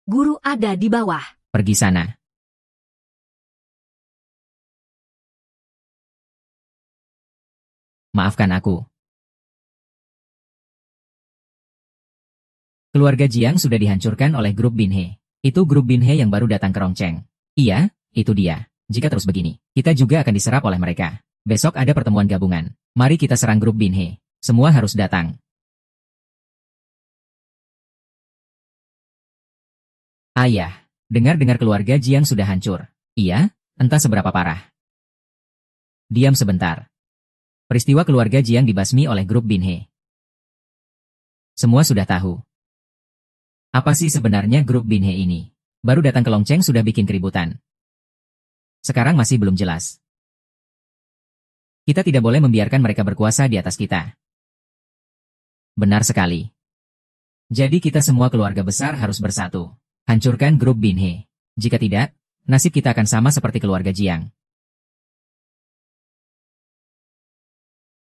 Guru ada di bawah. Pergi sana. Maafkan aku. Keluarga Jiang sudah dihancurkan oleh grup Binhe. Itu grup Binhe yang baru datang ke Rongcheng. Iya, itu dia. Jika terus begini, kita juga akan diserap oleh mereka. Besok ada pertemuan gabungan. Mari kita serang grup Binhe. Semua harus datang. Ayah, dengar-dengar keluarga Jiang sudah hancur. Iya, entah seberapa parah. Diam sebentar. Peristiwa keluarga Jiang dibasmi oleh grup Binhe. Semua sudah tahu. Apa sih sebenarnya grup Binhe ini? Baru datang ke Longcheng sudah bikin keributan. Sekarang masih belum jelas. Kita tidak boleh membiarkan mereka berkuasa di atas kita. Benar sekali. Jadi kita semua keluarga besar harus bersatu. Hancurkan grup Binhe. Jika tidak, nasib kita akan sama seperti keluarga Jiang.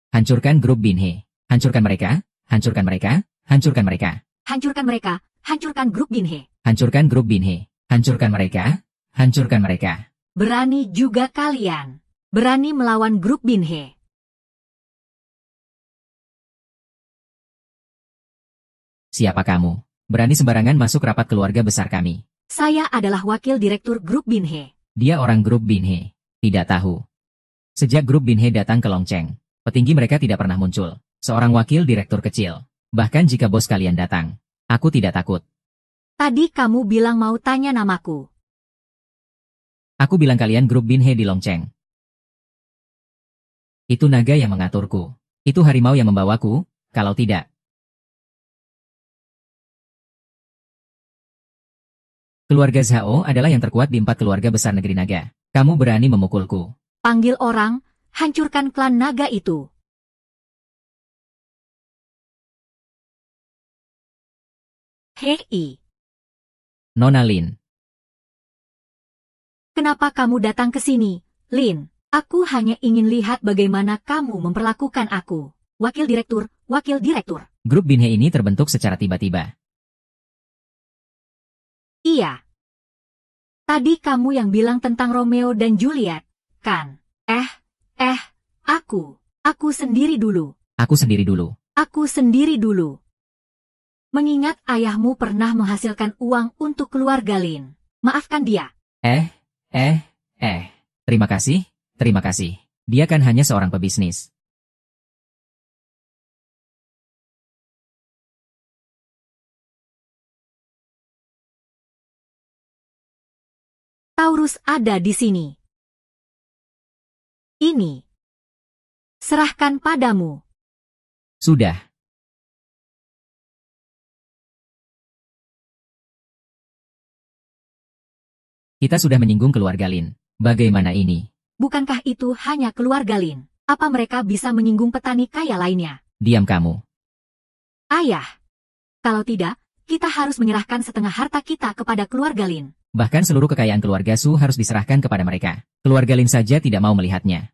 Hancurkan grup Binhe. Hancurkan mereka, hancurkan mereka, hancurkan mereka. Hancurkan mereka, hancurkan grup Binhe. Hancurkan grup Binhe. Hancurkan mereka, hancurkan mereka. Berani juga kalian. Berani melawan grup Binhe. Siapa kamu? Berani sembarangan masuk rapat keluarga besar kami. Saya adalah wakil direktur grup Binhe. Dia orang grup Binhe. Tidak tahu. Sejak grup Binhe datang ke Longcheng, petinggi mereka tidak pernah muncul. Seorang wakil direktur kecil. Bahkan jika bos kalian datang, aku tidak takut. Tadi kamu bilang mau tanya namaku. Aku bilang kalian grup Binhe di Longcheng. Itu naga yang mengaturku. Itu harimau yang membawaku, kalau tidak. Keluarga Zhao adalah yang terkuat di 4 keluarga besar negeri naga. Kamu berani memukulku. Panggil orang, hancurkan klan naga itu. Hei. Nona Lin. Kenapa kamu datang ke sini, Lin? Aku hanya ingin lihat bagaimana kamu memperlakukan aku. Wakil direktur, wakil direktur. Grup Binhe ini terbentuk secara tiba-tiba. Iya. Tadi kamu yang bilang tentang Romeo dan Juliet, kan? Aku sendiri dulu. Aku sendiri dulu. Aku sendiri dulu. Mengingat ayahmu pernah menghasilkan uang untuk keluarga Lin. Maafkan dia. Terima kasih, terima kasih. Dia kan hanya seorang pebisnis. Taurus ada di sini. Ini. Serahkan padamu. Sudah. Kita sudah menyinggung keluarga Lin. Bagaimana ini? Bukankah itu hanya keluarga Lin? Apa mereka bisa menyinggung petani kaya lainnya? Diam kamu. Ayah. Kalau tidak, kita harus menyerahkan setengah harta kita kepada keluarga Lin. Bahkan seluruh kekayaan keluarga Su harus diserahkan kepada mereka. Keluarga Lin saja tidak mau melihatnya.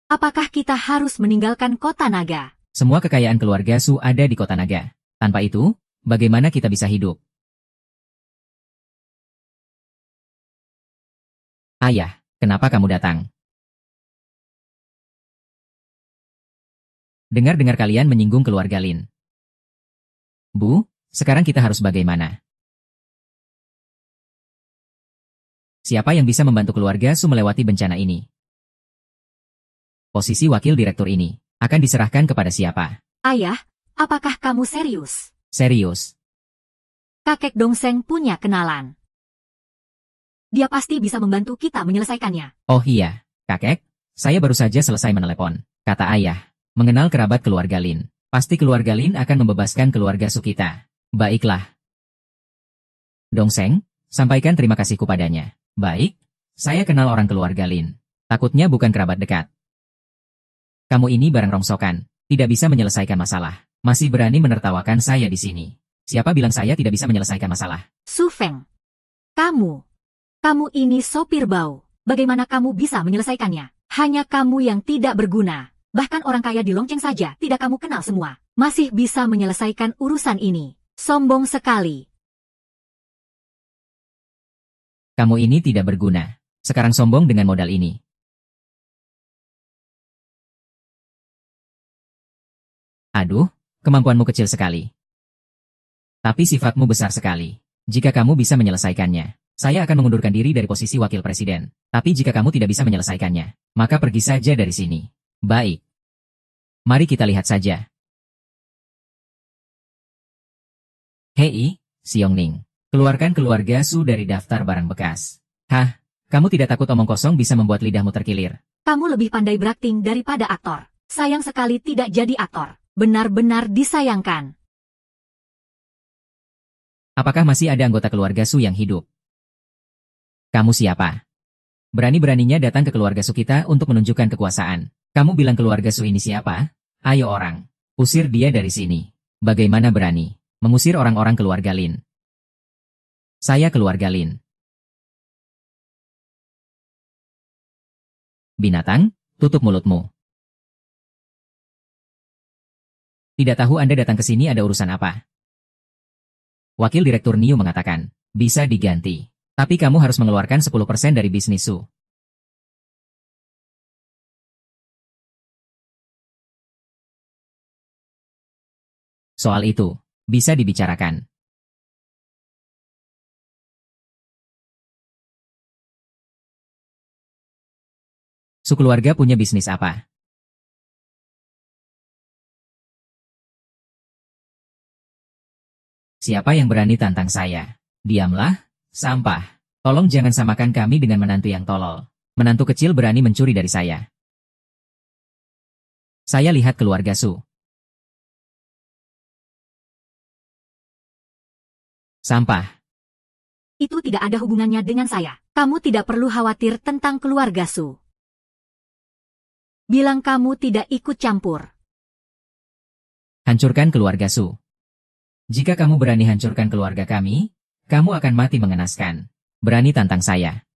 Apakah kita harus meninggalkan kota naga? Semua kekayaan keluarga Su ada di kota naga. Tanpa itu, bagaimana kita bisa hidup? Ayah, kenapa kamu datang? Dengar-dengar kalian menyinggung keluarga Lin. Bu, sekarang kita harus bagaimana? Siapa yang bisa membantu keluarga Su melewati bencana ini? Posisi wakil direktur ini akan diserahkan kepada siapa? Ayah, apakah kamu serius? Serius. Kakek Dongseng punya kenalan. Dia pasti bisa membantu kita menyelesaikannya. Oh iya, kakek, saya baru saja selesai menelepon. Kata ayah, mengenal kerabat keluarga Lin. Pasti keluarga Lin akan membebaskan keluarga Su kita. Baiklah. Dongseng, sampaikan terima kasihku padanya. Baik, saya kenal orang keluarga Lin. Takutnya bukan kerabat dekat. Kamu ini barang rongsokan, tidak bisa menyelesaikan masalah. Masih berani menertawakan saya di sini. Siapa bilang saya tidak bisa menyelesaikan masalah? Su Feng. Kamu ini sopir bau. Bagaimana kamu bisa menyelesaikannya? Hanya kamu yang tidak berguna. Bahkan orang kaya di Longcheng saja tidak kamu kenal semua. Masih bisa menyelesaikan urusan ini. Sombong sekali. Kamu ini tidak berguna. Sekarang sombong dengan modal ini. Aduh, kemampuanmu kecil sekali. Tapi sifatmu besar sekali. Jika kamu bisa menyelesaikannya, saya akan mengundurkan diri dari posisi wakil presiden. Tapi jika kamu tidak bisa menyelesaikannya, maka pergi saja dari sini. Baik. Mari kita lihat saja. Hei, Xiongning. Keluarkan keluarga Su dari daftar barang bekas. Hah, kamu tidak takut omong kosong bisa membuat lidahmu terkilir? Kamu lebih pandai berakting daripada aktor. Sayang sekali tidak jadi aktor. Benar-benar disayangkan. Apakah masih ada anggota keluarga Su yang hidup? Kamu siapa? Berani-beraninya datang ke keluarga Su kita untuk menunjukkan kekuasaan. Kamu bilang keluarga Su ini siapa? Ayo orang, usir dia dari sini. Bagaimana berani mengusir orang-orang keluarga Lin? Saya keluarga Lin. Binatang, tutup mulutmu. Tidak tahu Anda datang ke sini ada urusan apa? Wakil Direktur Niu mengatakan, bisa diganti. Tapi kamu harus mengeluarkan 10% dari bisnis Su. Soal itu, bisa dibicarakan. Su keluarga punya bisnis apa? Siapa yang berani tantang saya? Diamlah, sampah. Tolong jangan samakan kami dengan menantu yang tolol. Menantu kecil berani mencuri dari saya. Saya lihat keluarga Su. Sampah. Itu tidak ada hubungannya dengan saya. Kamu tidak perlu khawatir tentang keluarga Su. Bilang kamu tidak ikut campur. Hancurkan keluarga Su. Jika kamu berani hancurkan keluarga kami, kamu akan mati mengenaskan. Berani tantang saya.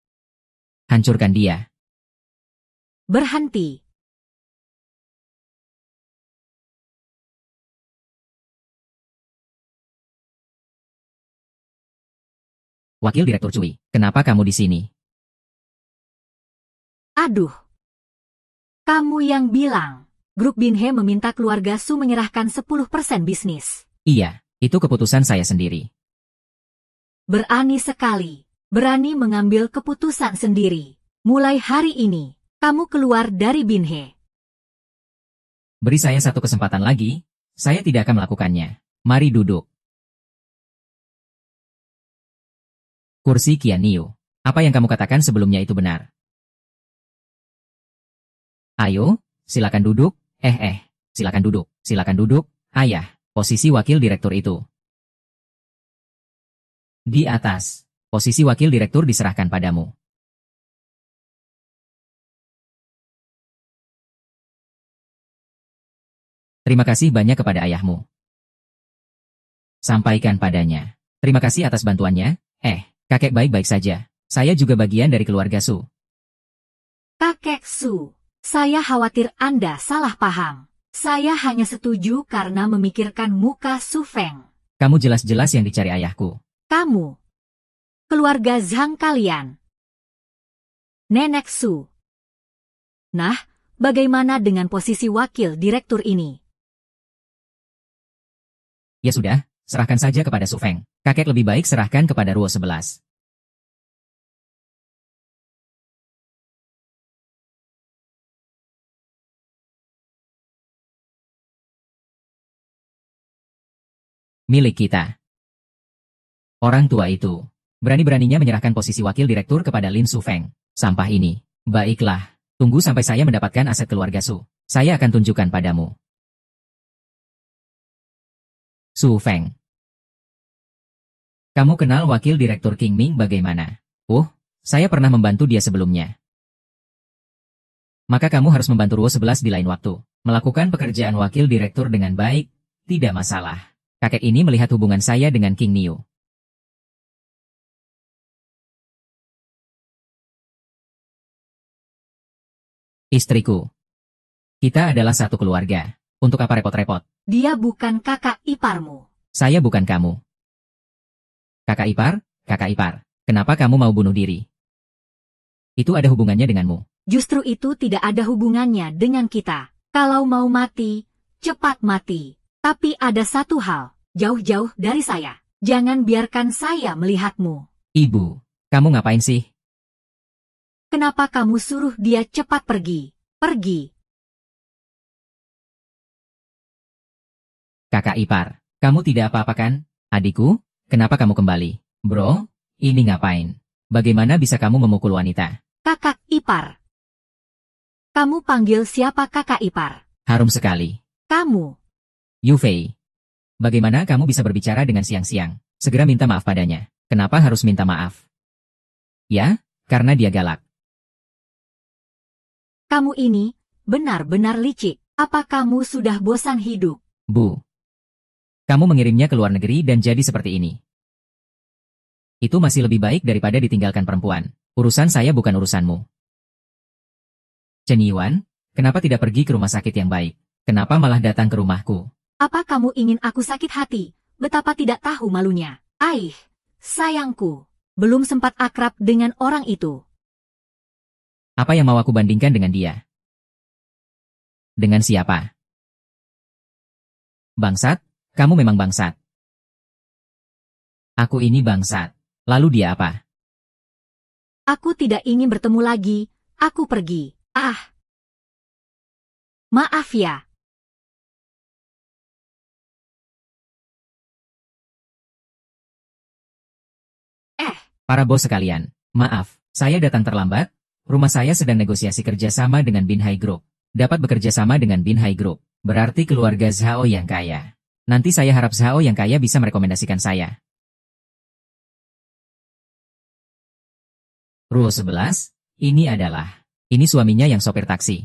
Hancurkan dia. Berhenti. Wakil Direktur Cui, kenapa kamu di sini? Aduh. Kamu yang bilang. Grup Binhe meminta keluarga Su menyerahkan 10% bisnis. Iya, itu keputusan saya sendiri. Berani sekali. Berani mengambil keputusan sendiri. Mulai hari ini, kamu keluar dari Binhe. Beri saya satu kesempatan lagi, saya tidak akan melakukannya. Mari duduk. Kursi Qian Niu. Apa yang kamu katakan sebelumnya itu benar. Ayo, silakan duduk. Silakan duduk. Silakan duduk. Ayah, posisi wakil direktur itu. Di atas, posisi wakil direktur diserahkan padamu. Terima kasih banyak kepada ayahmu. Sampaikan padanya. Terima kasih atas bantuannya. Kakek baik-baik saja. Saya juga bagian dari keluarga Su. Kakek Su, saya khawatir Anda salah paham. Saya hanya setuju karena memikirkan muka Su Feng. Kamu jelas-jelas yang dicari ayahku. Kamu. Keluarga Zhang kalian. Nenek Su. Nah, bagaimana dengan posisi wakil direktur ini? Ya sudah, serahkan saja kepada Su Feng. Kakek lebih baik serahkan kepada Ruo 11. Milik kita. Orang tua itu berani-beraninya menyerahkan posisi wakil direktur kepada Lin Su Feng. Sampah ini. Baiklah, tunggu sampai saya mendapatkan aset keluarga Su. Saya akan tunjukkan padamu. Su Feng. Kamu kenal wakil direktur King Ming bagaimana? Saya pernah membantu dia sebelumnya. Maka kamu harus membantu Ruo 11 di lain waktu. Melakukan pekerjaan wakil direktur dengan baik, tidak masalah. Kakek ini melihat hubungan saya dengan King Niu. Istriku. Kita adalah satu keluarga. Untuk apa repot-repot? Dia bukan kakak iparmu. Saya bukan kamu. Kakak ipar? Kenapa kamu mau bunuh diri? Itu ada hubungannya denganmu. Justru itu tidak ada hubungannya dengan kita. Kalau mau mati, cepat mati. Tapi ada satu hal, jauh-jauh dari saya. Jangan biarkan saya melihatmu. Ibu, kamu ngapain sih? Kenapa kamu suruh dia cepat pergi? Pergi. Kakak ipar, kamu tidak apa-apa kan? Adikku, kenapa kamu kembali? Bro, ini ngapain? Bagaimana bisa kamu memukul wanita? Kakak ipar. Kamu panggil siapa kakak ipar? Harum sekali. Kamu. Yufei, bagaimana kamu bisa berbicara dengan siang-siang? Segera minta maaf padanya. Kenapa harus minta maaf? Ya, karena dia galak. Kamu ini benar-benar licik. Apa kamu sudah bosan hidup? Bu, kamu mengirimnya ke luar negeri dan jadi seperti ini. Itu masih lebih baik daripada ditinggalkan perempuan. Urusan saya bukan urusanmu. Chen Yuan, kenapa tidak pergi ke rumah sakit yang baik? Kenapa malah datang ke rumahku? Apa kamu ingin aku sakit hati? Betapa tidak tahu malunya. Aih, sayangku. Belum sempat akrab dengan orang itu. Apa yang mau aku bandingkan dengan dia? Dengan siapa? Bangsat? Kamu memang bangsat. Aku ini bangsat. Lalu dia apa? Aku tidak ingin bertemu lagi. Aku pergi. Ah. Maaf ya. Para bos sekalian, maaf, saya datang terlambat. Rumah saya sedang negosiasi kerjasama dengan Binhai Group. Dapat bekerja sama dengan Binhai Group, berarti keluarga Zhao yang kaya. Nanti saya harap Zhao yang kaya bisa merekomendasikan saya. Ruo 11, ini suaminya yang sopir taksi.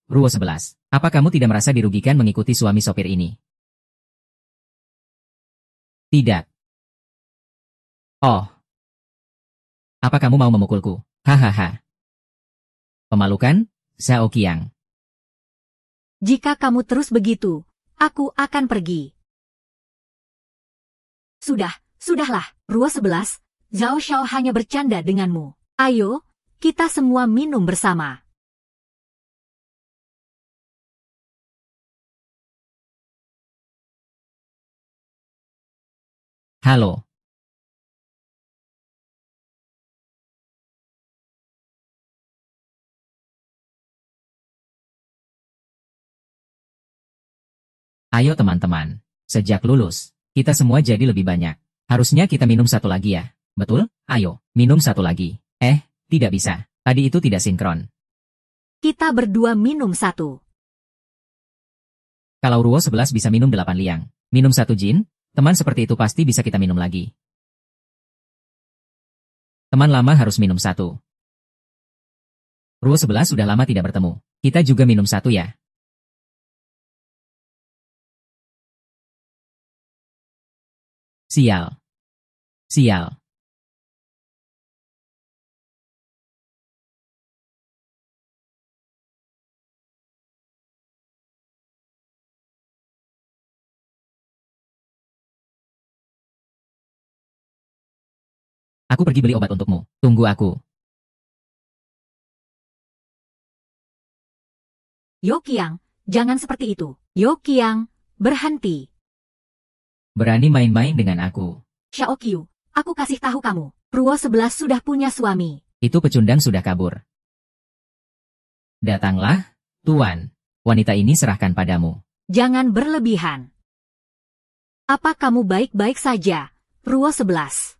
Ruo 11, apa kamu tidak merasa dirugikan mengikuti suami sopir ini? Tidak. Oh. Apa kamu mau memukulku? Hahaha. Pemalukan, Zhao Qiang. Jika kamu terus begitu, aku akan pergi. Sudahlah, Ruo 11, Zhao Xiao hanya bercanda denganmu. Ayo, kita semua minum bersama. Halo. Ayo teman-teman, sejak lulus, kita semua jadi lebih banyak. Harusnya kita minum satu lagi ya. Betul? Ayo, minum satu lagi. Tidak bisa. Tadi itu tidak sinkron. Kita berdua minum satu. Kalau Ruo 11 bisa minum 8 liang, minum satu jin, teman seperti itu pasti bisa kita minum lagi. Teman lama harus minum satu. Ruo 11 sudah lama tidak bertemu. Kita juga minum satu ya. Sial. Sial. Aku pergi beli obat untukmu. Tunggu aku. Yo Qiang, jangan seperti itu. Yo Qiang, berhenti. Berani main-main dengan aku. Xiao Qiu, aku kasih tahu kamu. Ruo 11 sudah punya suami. Itu pecundang sudah kabur. Datanglah, Tuan. Wanita ini serahkan padamu. Jangan berlebihan. Apa kamu baik-baik saja, Ruo 11?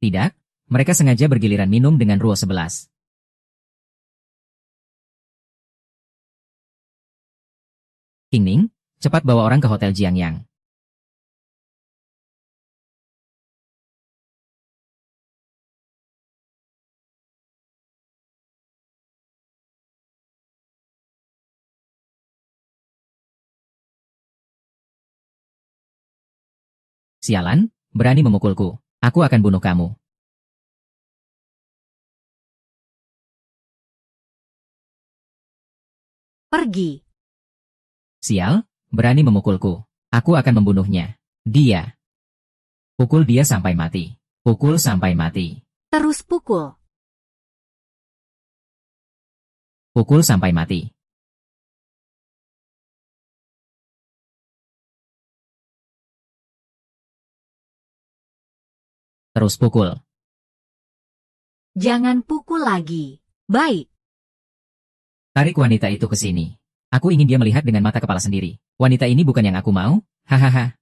Tidak, mereka sengaja bergiliran minum dengan Ruo 11. Qingning, cepat bawa orang ke Hotel Jiangyang. Sialan, berani memukulku. Aku akan bunuh kamu. Pergi. Sial, berani memukulku. Aku akan membunuhnya. Dia. Pukul dia sampai mati. Pukul sampai mati. Terus pukul. Pukul sampai mati. Terus pukul. Jangan pukul lagi. Baik. Tarik wanita itu ke sini. Aku ingin dia melihat dengan mata kepala sendiri. Wanita ini bukan yang aku mau. Hahaha.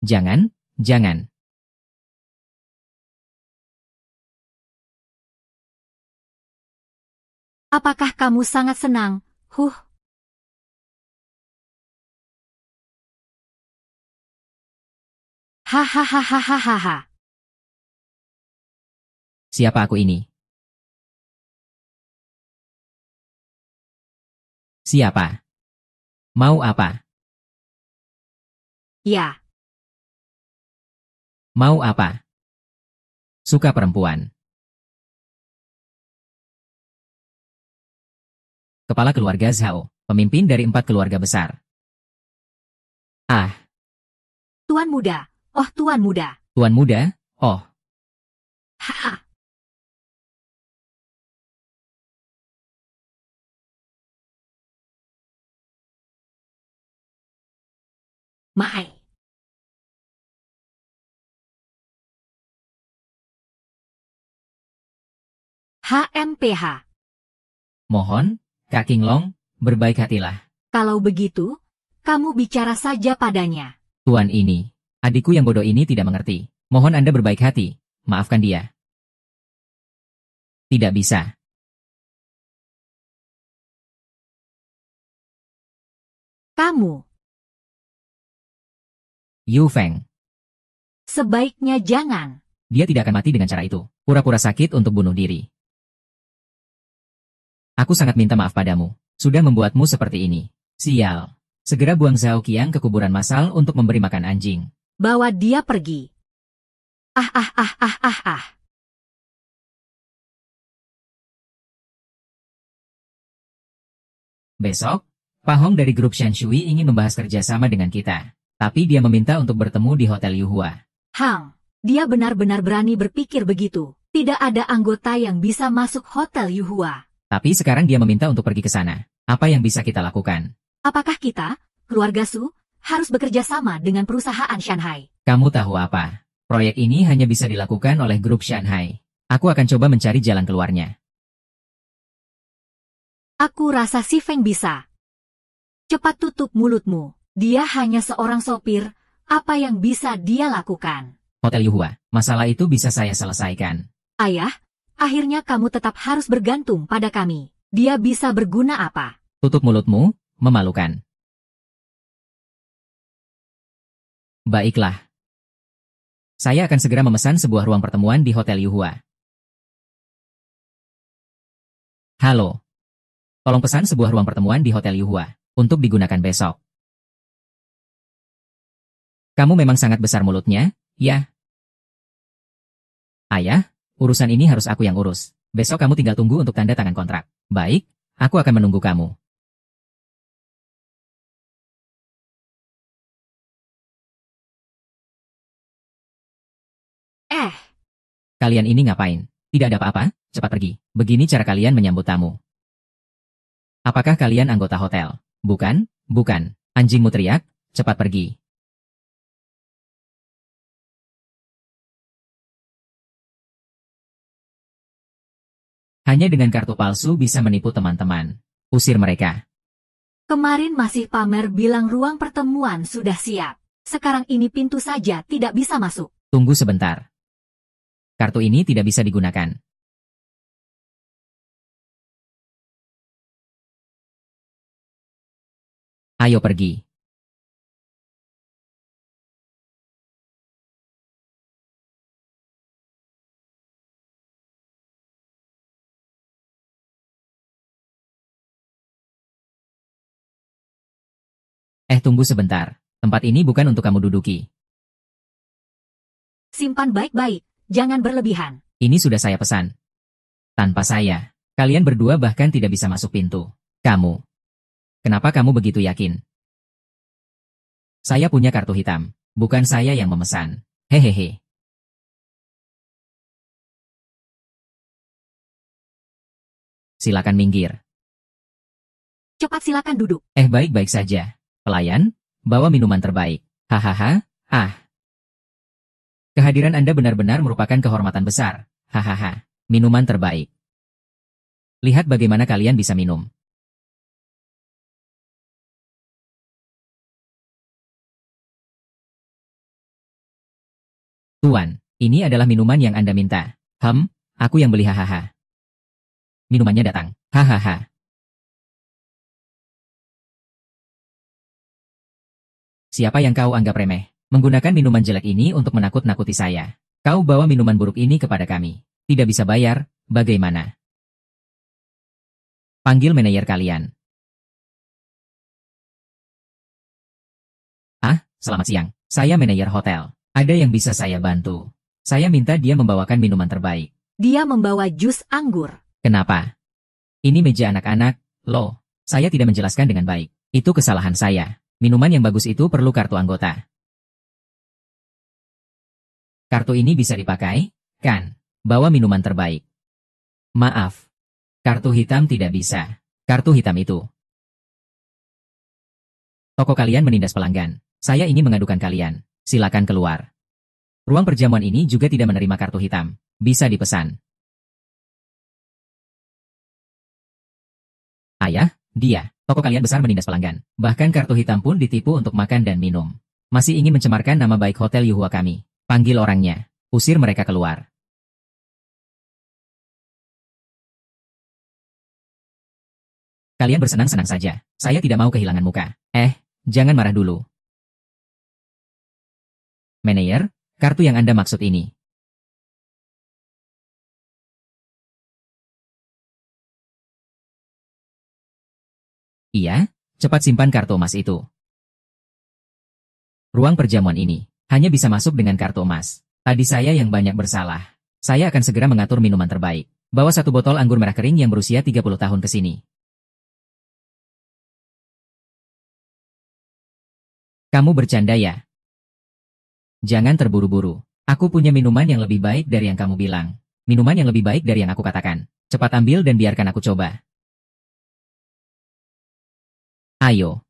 Jangan, jangan. Apakah kamu sangat senang? Hahaha. Siapa aku ini? Siapa? Mau apa? Ya. Mau apa? Suka perempuan. Kepala keluarga Zhao, pemimpin dari 4 keluarga besar. Ah, Tuan muda. Oh, tuan muda. tuan muda? Oh, Haha. Mai. HMPH. mohon, Kak Qinglong, berbaik hatilah. Kalau begitu, kamu bicara saja padanya. Tuan ini, adikku yang bodoh ini tidak mengerti. Mohon Anda berbaik hati, maafkan dia. Tidak bisa. Kamu. Yu Feng, Sebaiknya jangan. dia tidak akan mati dengan cara itu. Pura-pura sakit untuk bunuh diri. Aku sangat minta maaf padamu. Sudah membuatmu seperti ini. Sial. Segera buang Zhao Qiang ke kuburan massal untuk memberi makan anjing. Bawa dia pergi. Ah. Besok, Pak Hong dari grup Shanshui ingin membahas kerjasama dengan kita. Tapi dia meminta untuk bertemu di Hotel Yuhua. Hang, dia benar-benar berani berpikir begitu. Tidak ada anggota yang bisa masuk Hotel Yuhua. Tapi sekarang dia meminta untuk pergi ke sana. Apa yang bisa kita lakukan? Apakah kita, keluarga Su, harus bekerja sama dengan perusahaan Shanghai? Kamu tahu apa? Proyek ini hanya bisa dilakukan oleh grup Shanghai. Aku akan coba mencari jalan keluarnya. Aku rasa si Feng bisa. Cepat tutup mulutmu. Dia hanya seorang sopir. Apa yang bisa dia lakukan? Hotel Yuhua, masalah itu bisa saya selesaikan. Ayah, akhirnya kamu tetap harus bergantung pada kami. Dia bisa berguna apa? Tutup mulutmu, memalukan. Baiklah. Saya akan segera memesan sebuah ruang pertemuan di Hotel Yuhua. Halo. Tolong pesan sebuah ruang pertemuan di Hotel Yuhua, untuk digunakan besok. Kamu memang sangat besar mulutnya, ya? Ayah, urusan ini harus aku yang urus. Besok kamu tinggal tunggu untuk tanda tangan kontrak. Baik, aku akan menunggu kamu. Kalian ini ngapain? Tidak ada apa-apa, cepat pergi. Begini cara kalian menyambut tamu. Apakah kalian anggota hotel? Bukan, bukan. Anjingmu teriak, cepat pergi. Hanya dengan kartu palsu bisa menipu teman-teman. Usir mereka. Kemarin masih pamer bilang ruang pertemuan sudah siap. Sekarang ini pintu saja tidak bisa masuk. Tunggu sebentar. Kartu ini tidak bisa digunakan. Ayo pergi. Tunggu sebentar. Tempat ini bukan untuk kamu duduki. Simpan baik-baik, jangan berlebihan. Ini sudah saya pesan. Tanpa saya, kalian berdua bahkan tidak bisa masuk pintu. Kamu. Kenapa kamu begitu yakin? Saya punya kartu hitam. Bukan saya yang memesan. Hehehe. Silakan minggir. Cepat silakan duduk. Baik-baik saja. Pelayan, bawa minuman terbaik. Hahaha, ah. Kehadiran Anda benar-benar merupakan kehormatan besar. Hahaha, minuman terbaik. Lihat bagaimana kalian bisa minum. Tuan, ini adalah minuman yang Anda minta. Aku yang beli hahaha. Minumannya datang. Hahaha. Siapa yang kau anggap remeh? Menggunakan minuman jelek ini untuk menakut-nakuti saya. Kau bawa minuman buruk ini kepada kami. Tidak bisa bayar, bagaimana? Panggil manajer kalian. Selamat siang. Saya manajer hotel. Ada yang bisa saya bantu? Saya minta dia membawakan minuman terbaik. Dia membawa jus anggur. Kenapa? Ini meja anak-anak, loh. Saya tidak menjelaskan dengan baik. Itu kesalahan saya. Minuman yang bagus itu perlu kartu anggota. Kartu ini bisa dipakai, kan? Bawa minuman terbaik. Maaf. Kartu hitam tidak bisa. Kartu hitam itu. Toko kalian menindas pelanggan. Saya ingin mengadukan kalian. Silakan keluar. Ruang perjamuan ini juga tidak menerima kartu hitam. Bisa dipesan. Ayah, dia. Toko kalian besar menindas pelanggan. Bahkan kartu hitam pun ditipu untuk makan dan minum. Masih ingin mencemarkan nama baik Hotel Yuhua kami. Panggil orangnya. Usir mereka keluar. Kalian bersenang-senang saja. Saya tidak mau kehilangan muka. Jangan marah dulu. Manajer, kartu yang Anda maksud ini. Iya, cepat simpan kartu emas itu. Ruang perjamuan ini hanya bisa masuk dengan kartu emas. Tadi saya yang banyak bersalah. Saya akan segera mengatur minuman terbaik. Bawa 1 botol anggur merah kering yang berusia 30 tahun ke sini. Kamu bercanda ya? Jangan terburu-buru. Aku punya minuman yang lebih baik dari yang kamu bilang. Minuman yang lebih baik dari yang aku katakan. Cepat ambil dan biarkan aku coba. Ayo.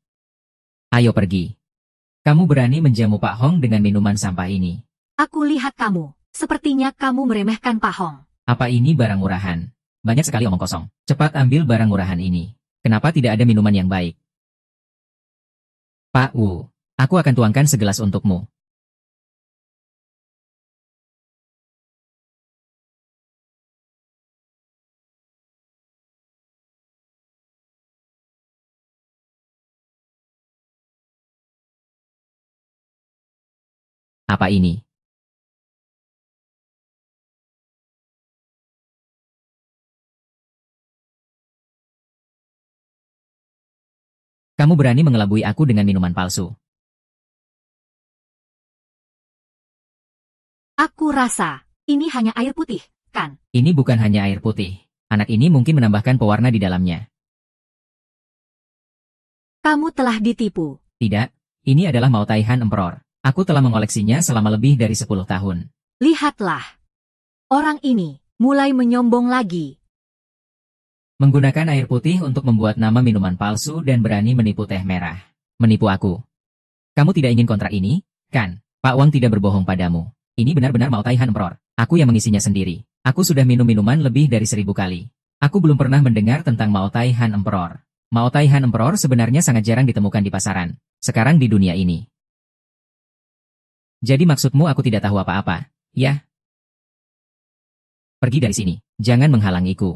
Ayo pergi. Kamu berani menjamu Pak Hong dengan minuman sampah ini. Aku lihat kamu. Sepertinya kamu meremehkan Pak Hong. Apa ini barang murahan? Banyak sekali omong kosong. Cepat ambil barang murahan ini. Kenapa tidak ada minuman yang baik? Pak Wu, aku akan tuangkan segelas untukmu. Apa ini? Kamu berani mengelabui aku dengan minuman palsu. Aku rasa ini hanya air putih, kan? Ini bukan hanya air putih. Anak ini mungkin menambahkan pewarna di dalamnya. Kamu telah ditipu. Tidak, ini adalah Mautai Han Emperor. Aku telah mengoleksinya selama lebih dari 10 tahun. Lihatlah. Orang ini mulai menyombong lagi. Menggunakan air putih untuk membuat nama minuman palsu dan berani menipu teh merah. Menipu aku. Kamu tidak ingin kontrak ini, kan? Pak Wang tidak berbohong padamu. Ini benar-benar Mautai Han Emperor. Aku yang mengisinya sendiri. Aku sudah minum minuman lebih dari 1000 kali. Aku belum pernah mendengar tentang Mautai Han Emperor. Mautai Han Emperor sebenarnya sangat jarang ditemukan di pasaran. Sekarang di dunia ini. Jadi maksudmu aku tidak tahu apa-apa, ya? Pergi dari sini. Jangan menghalangiku.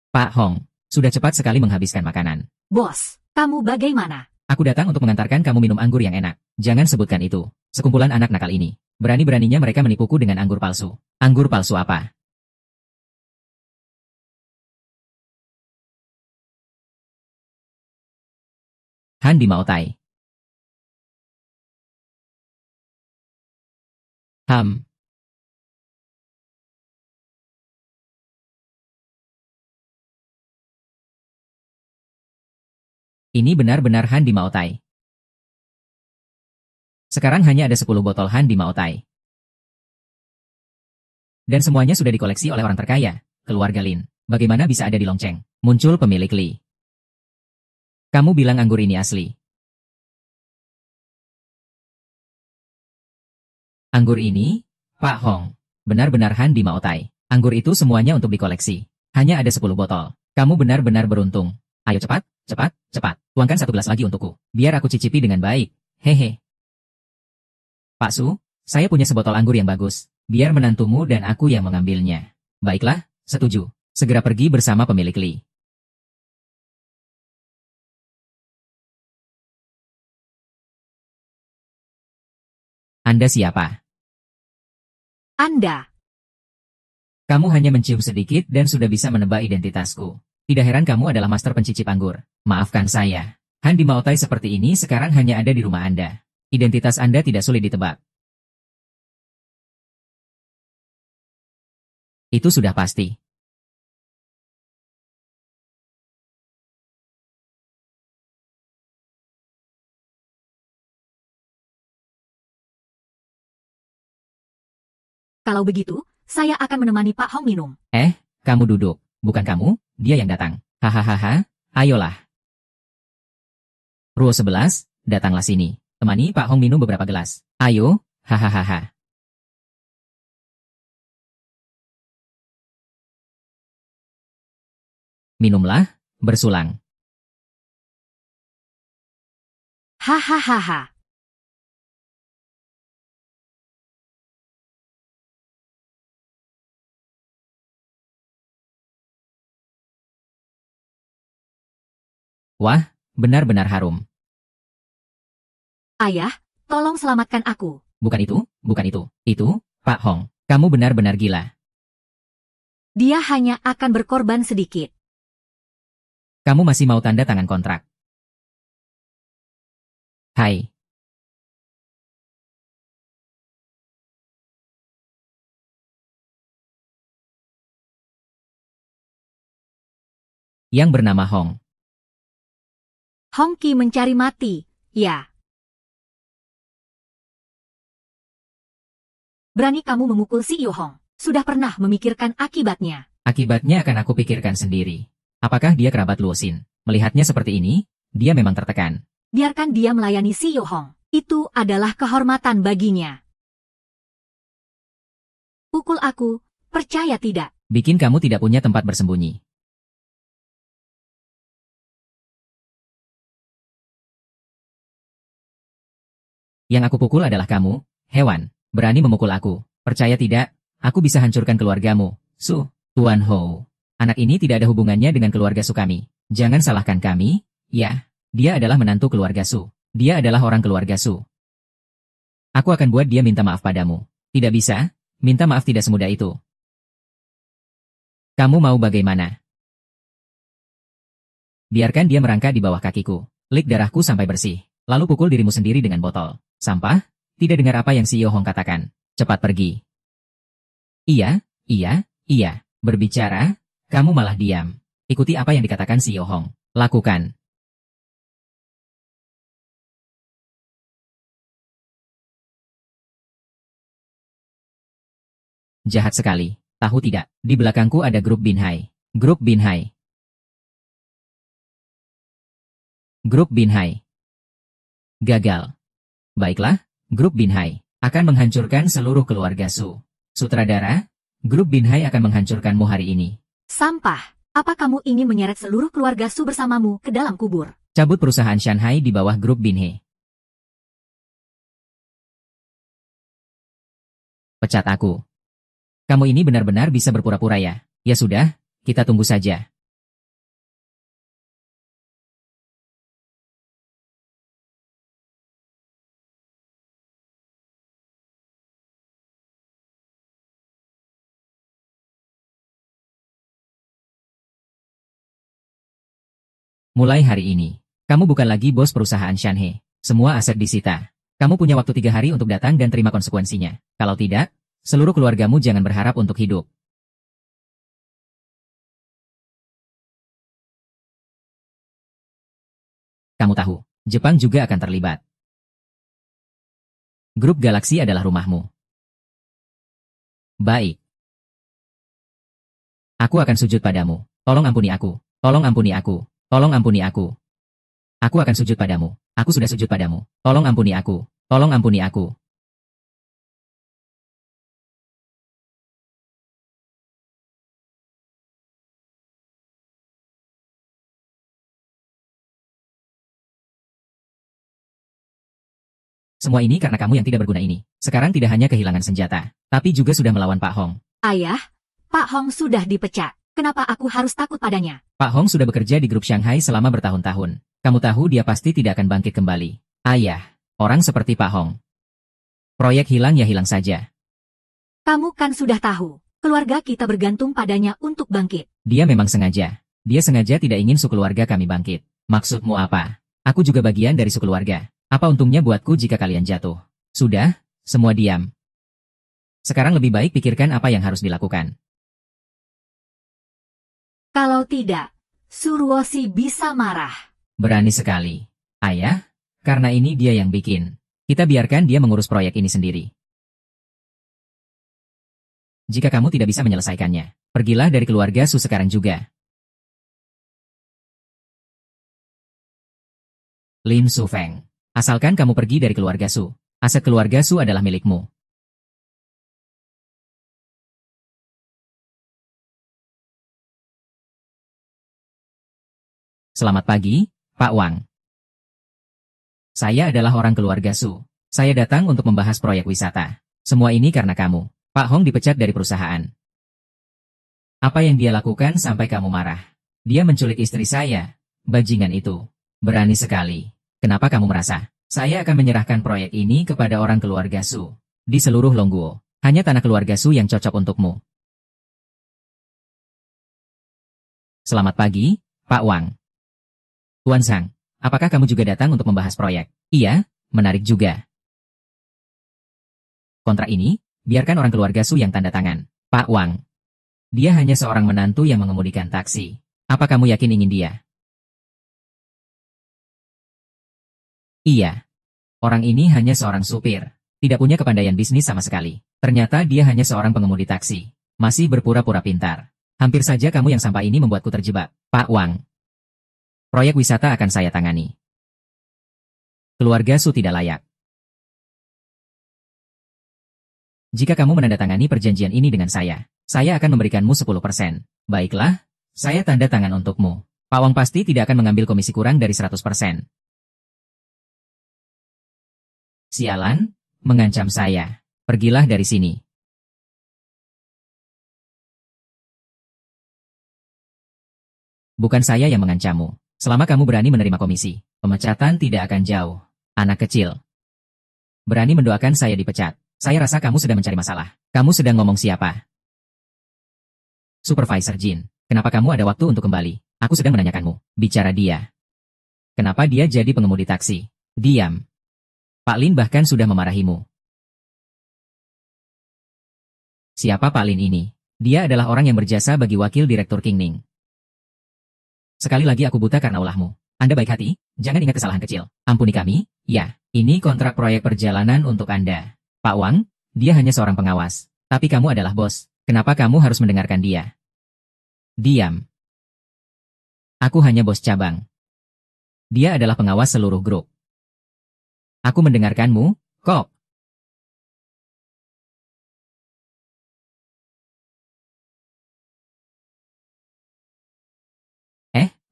Pak Hong, sudah cepat sekali menghabiskan makanan. Bos, kamu bagaimana? Aku datang untuk mengantarkan kamu minum anggur yang enak. Jangan sebutkan itu. Sekumpulan anak nakal ini. Berani-beraninya mereka menipuku dengan anggur palsu. Anggur palsu apa? Han di Mautai. Ini benar-benar Han di Mautai. Sekarang hanya ada 10 botol Han di Maotai. Dan semuanya sudah dikoleksi oleh orang terkaya, keluarga Lin. Bagaimana bisa ada di Longcheng? Muncul pemilik Li. Kamu bilang anggur ini asli. Anggur ini, Pak Hong, benar-benar Han di Maotai. Anggur itu semuanya untuk dikoleksi. Hanya ada 10 botol. Kamu benar-benar beruntung. Ayo cepat, cepat, cepat. Tuangkan 1 gelas lagi untukku. Biar aku cicipi dengan baik. Hehe. Pak Su, saya punya sebotol anggur yang bagus. Biar menantumu dan aku yang mengambilnya. Baiklah, setuju. Segera pergi bersama pemilik Li. Anda siapa? Anda. Kamu hanya mencium sedikit dan sudah bisa menebak identitasku. Tidak heran kamu adalah master pencicip anggur. Maafkan saya. Han di Maotai seperti ini sekarang hanya ada di rumah Anda. Identitas Anda tidak sulit ditebak. Itu sudah pasti. Kalau begitu, saya akan menemani Pak Hong minum. Kamu duduk. Bukan kamu, dia yang datang. Hahaha, ayolah. Ruo 11, datanglah sini. Temani Pak Hong minum beberapa gelas. Ayo, hahaha. Minumlah, bersulang. Hahaha. Wah, benar-benar harum. Ayah, tolong selamatkan aku. Bukan itu, bukan itu. Itu, Pak Hong. Kamu benar-benar gila. Dia hanya akan berkorban sedikit. Kamu masih mau tanda tangan kontrak. Hai. Yang bernama Hong. Hongki mencari mati, ya. Berani kamu memukul si Yu Hong. Sudah pernah memikirkan akibatnya. Akibatnya akan aku pikirkan sendiri. Apakah dia kerabat Luo Xin? Melihatnya seperti ini, dia memang tertekan. Biarkan dia melayani si Yu Hong. Itu adalah kehormatan baginya. Pukul aku, percaya tidak? Bikin kamu tidak punya tempat bersembunyi. Yang aku pukul adalah kamu, hewan. Berani memukul aku. Percaya tidak, aku bisa hancurkan keluargamu. Tuan Hou. Anak ini tidak ada hubungannya dengan keluarga Su kami. Jangan salahkan kami, ya. Dia adalah menantu keluarga Su. Dia adalah orang keluarga Su. Aku akan buat dia minta maaf padamu. Tidak bisa, minta maaf tidak semudah itu. Kamu mau bagaimana? Biarkan dia merangkak di bawah kakiku. Lik darahku sampai bersih. Lalu pukul dirimu sendiri dengan botol. Sampah? Tidak dengar apa yang si Yo Hong katakan. Cepat pergi. Iya, iya, iya. Berbicara, kamu malah diam. Ikuti apa yang dikatakan si Yo Hong. Lakukan. Jahat sekali. Tahu tidak, di belakangku ada grup Binhai. Grup Binhai. Grup Binhai. Gagal. Baiklah, grup Binhai akan menghancurkan seluruh keluarga Su. Sutradara, grup Binhai akan menghancurkanmu hari ini. Sampah. Apa kamu ingin menyeret seluruh keluarga Su bersamamu ke dalam kubur? Cabut perusahaan Shanghai di bawah grup Binhe. Pecat aku. Kamu ini benar-benar bisa berpura-pura ya? Ya sudah, kita tunggu saja. Mulai hari ini, kamu bukan lagi bos perusahaan Shanhe. Semua aset disita. Kamu punya waktu 3 hari untuk datang dan terima konsekuensinya. Kalau tidak, seluruh keluargamu jangan berharap untuk hidup. Kamu tahu, Jepang juga akan terlibat. Grup Galaksi adalah rumahmu. Baik. Aku akan sujud padamu. Tolong ampuni aku. Tolong ampuni aku. Tolong ampuni aku. Aku akan sujud padamu. Aku sudah sujud padamu. Tolong ampuni aku. Tolong ampuni aku. Semua ini karena kamu yang tidak berguna ini. Sekarang tidak hanya kehilangan senjata, tapi juga sudah melawan Pak Hong. Ayah, Pak Hong sudah dipecat. Kenapa aku harus takut padanya? Pak Hong sudah bekerja di grup Shanghai selama bertahun-tahun. Kamu tahu dia pasti tidak akan bangkit kembali. Ayah, orang seperti Pak Hong. Proyek hilang ya hilang saja. Kamu kan sudah tahu, keluarga kita bergantung padanya untuk bangkit. Dia memang sengaja. Dia sengaja tidak ingin keluarga kami bangkit. Maksudmu apa? Aku juga bagian dari keluarga. Apa untungnya buatku jika kalian jatuh? Sudah, semua diam. Sekarang lebih baik pikirkan apa yang harus dilakukan. Kalau tidak, Surwoshi bisa marah. Berani sekali. Ayah, karena ini dia yang bikin. Kita biarkan dia mengurus proyek ini sendiri. Jika kamu tidak bisa menyelesaikannya, pergilah dari keluarga Su sekarang juga. Lin Su Feng. Asalkan kamu pergi dari keluarga Su, aset keluarga Su adalah milikmu. Selamat pagi, Pak Wang. Saya adalah orang keluarga Su. Saya datang untuk membahas proyek wisata. Semua ini karena kamu. Pak Hong dipecat dari perusahaan. Apa yang dia lakukan sampai kamu marah? Dia menculik istri saya. Bajingan itu. Berani sekali. Kenapa kamu merasa? Saya akan menyerahkan proyek ini kepada orang keluarga Su. Di seluruh Longguo, hanya tanah keluarga Su yang cocok untukmu. Selamat pagi, Pak Wang. Tuan Zhang, apakah kamu juga datang untuk membahas proyek? Iya, menarik juga. Kontrak ini, biarkan orang keluarga Su yang tanda tangan. Pak Wang. Dia hanya seorang menantu yang mengemudikan taksi. Apa kamu yakin ingin dia? Iya. Orang ini hanya seorang supir. Tidak punya kepandaian bisnis sama sekali. Ternyata dia hanya seorang pengemudi taksi. Masih berpura-pura pintar. Hampir saja kamu yang sampah ini membuatku terjebak. Pak Wang. Proyek wisata akan saya tangani. Keluarga Su tidak layak. Jika kamu menandatangani perjanjian ini dengan saya akan memberikanmu 10%. Baiklah, saya tanda tangan untukmu. Pak Wang pasti tidak akan mengambil komisi kurang dari 100%. Sialan, mengancam saya. Pergilah dari sini. Bukan saya yang mengancammu. Selama kamu berani menerima komisi, pemecatan tidak akan jauh. Anak kecil. Berani mendoakan saya dipecat. Saya rasa kamu sedang mencari masalah. Kamu sedang ngomong siapa? Supervisor Jin. Kenapa kamu ada waktu untuk kembali? Aku sedang menanyakanmu. Bicara dia. Kenapa dia jadi pengemudi taksi? Diam. Pak Lin bahkan sudah memarahimu. Siapa Pak Lin ini? Dia adalah orang yang berjasa bagi wakil direktur Kingning. Sekali lagi aku buta karena ulahmu. Anda baik hati, jangan ingat kesalahan kecil. Ampuni kami, ya, ini kontrak proyek perjalanan untuk Anda. Pak Wang, dia hanya seorang pengawas. Tapi kamu adalah bos. Kenapa kamu harus mendengarkan dia? Diam. Aku hanya bos cabang. Dia adalah pengawas seluruh grup. Aku mendengarkanmu, kok.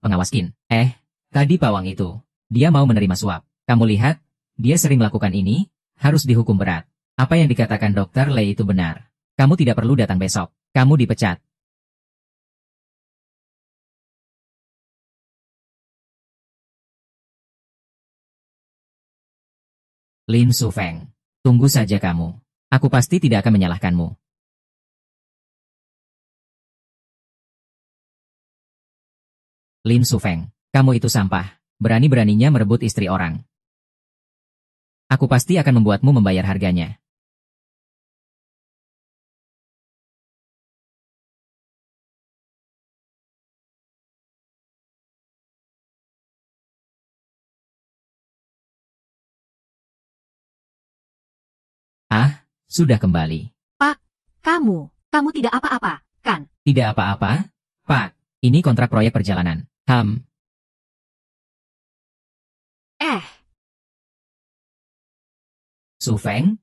Pengawas Kin. Tadi pawang itu. Dia mau menerima suap. Kamu lihat, dia sering melakukan ini, harus dihukum berat. Apa yang dikatakan Dr. Lei itu benar. Kamu tidak perlu datang besok. Kamu dipecat. Lin Su Feng. Tunggu saja kamu. Aku pasti tidak akan menyalahkanmu. Lin Su Feng. Kamu itu sampah. Berani-beraninya merebut istri orang. Aku pasti akan membuatmu membayar harganya. sudah kembali. Pak, kamu tidak apa-apa, kan? Tidak apa-apa, Pak. Ini kontrak proyek perjalanan. Su Feng?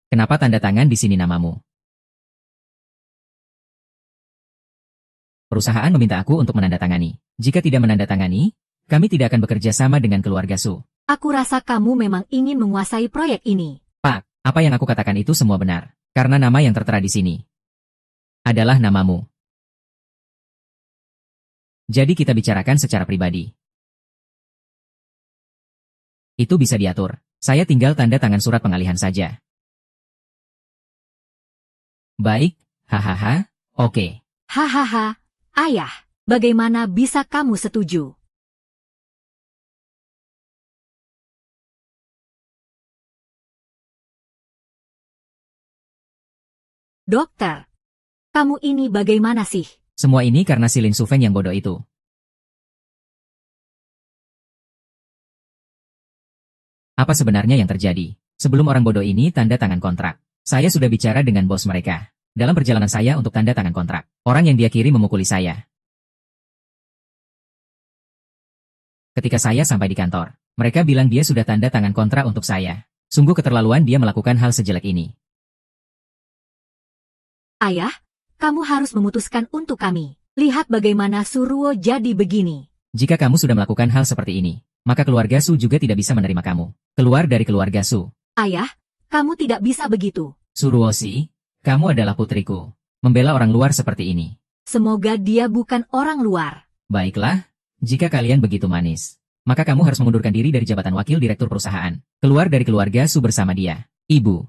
Kenapa tanda tangan di sini namamu? Perusahaan meminta aku untuk menandatangani. Jika tidak menandatangani, kami tidak akan bekerja sama dengan keluarga Su. Aku rasa kamu memang ingin menguasai proyek ini. Pak, apa yang aku katakan itu semua benar. Karena nama yang tertera di sini adalah namamu. Jadi kita bicarakan secara pribadi. Itu bisa diatur. Saya tinggal tanda tangan surat pengalihan saja. Baik, hahaha, oke. Hahaha, ayah, bagaimana bisa kamu setuju? Dokter, kamu ini bagaimana sih? Semua ini karena si Lin Su Feng yang bodoh itu. Apa sebenarnya yang terjadi? Sebelum orang bodoh ini tanda tangan kontrak, saya sudah bicara dengan bos mereka. Dalam perjalanan saya untuk tanda tangan kontrak, orang yang dia kirim memukuli saya. Ketika saya sampai di kantor, mereka bilang dia sudah tanda tangan kontrak untuk saya. Sungguh keterlaluan dia melakukan hal sejelek ini. Ayah, kamu harus memutuskan untuk kami. Lihat bagaimana Suruo jadi begini. Jika kamu sudah melakukan hal seperti ini, maka keluarga Su juga tidak bisa menerima kamu. Keluar dari keluarga Su. Ayah, kamu tidak bisa begitu. Suruoshi, kamu adalah putriku. Membela orang luar seperti ini. Semoga dia bukan orang luar. Baiklah, jika kalian begitu manis, maka kamu harus mengundurkan diri dari jabatan wakil direktur perusahaan. Keluar dari keluarga Su bersama dia. Ibu.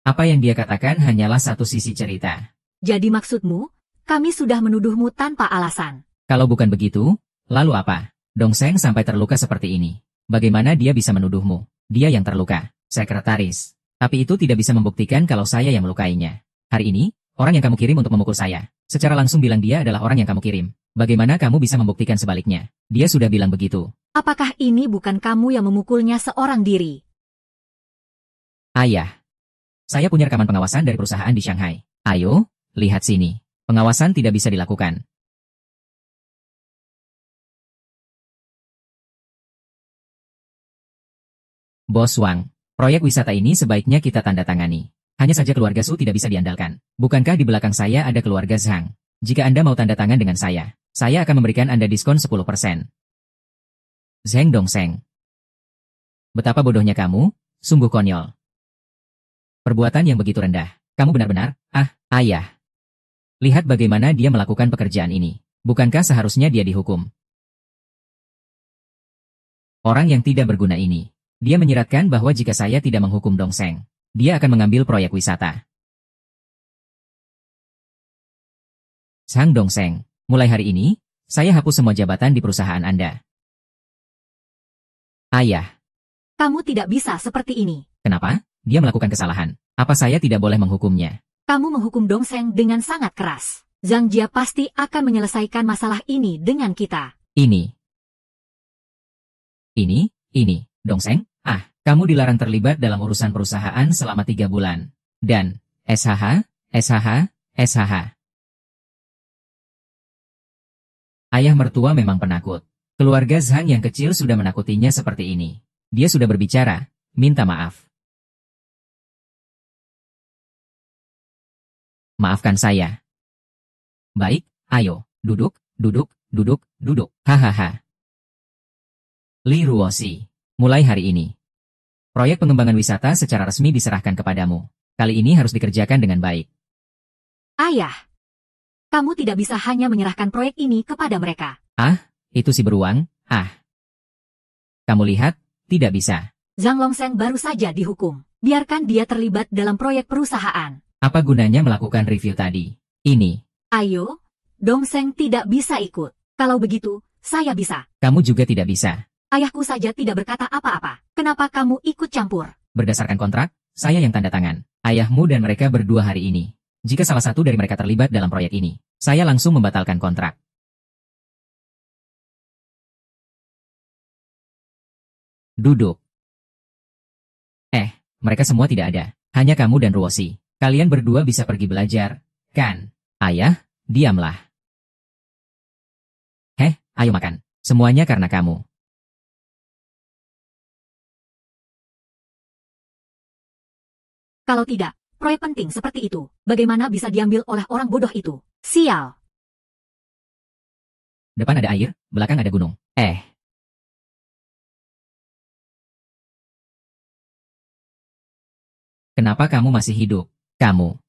Apa yang dia katakan hanyalah satu sisi cerita. Jadi maksudmu, kami sudah menuduhmu tanpa alasan. Kalau bukan begitu, lalu apa? Dongseng sampai terluka seperti ini. Bagaimana dia bisa menuduhmu? Dia yang terluka, sekretaris. Tapi itu tidak bisa membuktikan kalau saya yang melukainya. Hari ini, orang yang kamu kirim untuk memukul saya, secara langsung bilang dia adalah orang yang kamu kirim. Bagaimana kamu bisa membuktikan sebaliknya? Dia sudah bilang begitu. Apakah ini bukan kamu yang memukulnya seorang diri? Ayah. Saya punya rekaman pengawasan dari perusahaan di Shanghai. Ayo, lihat sini. Pengawasan tidak bisa dilakukan. Bos Wang, proyek wisata ini sebaiknya kita tanda tangani. Hanya saja keluarga Su tidak bisa diandalkan. Bukankah di belakang saya ada keluarga Zhang? Jika Anda mau tanda tangan dengan saya akan memberikan Anda diskon 10%. Zheng Dongseng. Betapa bodohnya kamu, sungguh konyol. Perbuatan yang begitu rendah. Kamu benar-benar, ayah. Lihat bagaimana dia melakukan pekerjaan ini. Bukankah seharusnya dia dihukum? Orang yang tidak berguna ini. Dia menyiratkan bahwa jika saya tidak menghukum Dongseng, dia akan mengambil proyek wisata. Zhang Dongseng, mulai hari ini, saya hapus semua jabatan di perusahaan Anda. Ayah. Kamu tidak bisa seperti ini. Kenapa? Dia melakukan kesalahan. Apa saya tidak boleh menghukumnya? Kamu menghukum Dongseng dengan sangat keras. Zhang Jia pasti akan menyelesaikan masalah ini dengan kita. Ini, Dongseng, kamu dilarang terlibat dalam urusan perusahaan selama 3 bulan. Dan, SHH. Ayah mertua memang penakut. Keluarga Zhang yang kecil sudah menakutinya seperti ini. Dia sudah berbicara, minta maaf. Maafkan saya. Baik, ayo, duduk. Hahaha. Li Ruoshi, mulai hari ini, proyek pengembangan wisata secara resmi diserahkan kepadamu. Kali ini harus dikerjakan dengan baik. Ayah, kamu tidak bisa hanya menyerahkan proyek ini kepada mereka. Itu si beruang, Kamu lihat, tidak bisa. Zhang Longseng baru saja dihukum. Biarkan dia terlibat dalam proyek perusahaan. Apa gunanya melakukan review tadi? Ini. Ayo, Dongseng tidak bisa ikut. Kalau begitu, saya bisa. Kamu juga tidak bisa. Ayahku saja tidak berkata apa-apa. Kenapa kamu ikut campur? Berdasarkan kontrak, saya yang tanda tangan. Ayahmu dan mereka berdua hari ini. Jika salah satu dari mereka terlibat dalam proyek ini, saya langsung membatalkan kontrak. Duduk. Mereka semua tidak ada. Hanya kamu dan Ruoshi. Kalian berdua bisa pergi belajar, kan? Ayah, diamlah. Ayo makan. Semuanya karena kamu. Kalau tidak, proyek penting seperti itu, bagaimana bisa diambil oleh orang bodoh itu? Sial. Depan ada air, belakang ada gunung. Kenapa kamu masih hidup? Kamu.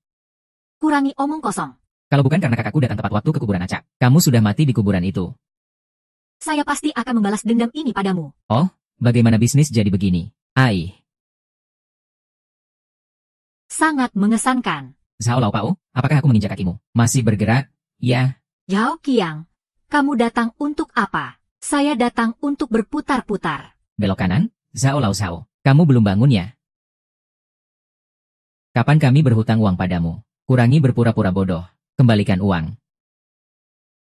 Kurangi omong kosong. Kalau bukan karena kakakku datang tepat waktu ke kuburan acak, kamu sudah mati di kuburan itu. Saya pasti akan membalas dendam ini padamu. Oh, bagaimana bisnis jadi begini? Sangat mengesankan. Zhao Laopao, apakah aku menginjak kakimu? Masih bergerak? Ya. Yao Qiang, kamu datang untuk apa? Saya datang untuk berputar-putar. Belok kanan? Zhao Laosao, kamu belum bangun ya? Kapan kami berhutang uang padamu? Kurangi berpura-pura bodoh. Kembalikan uang.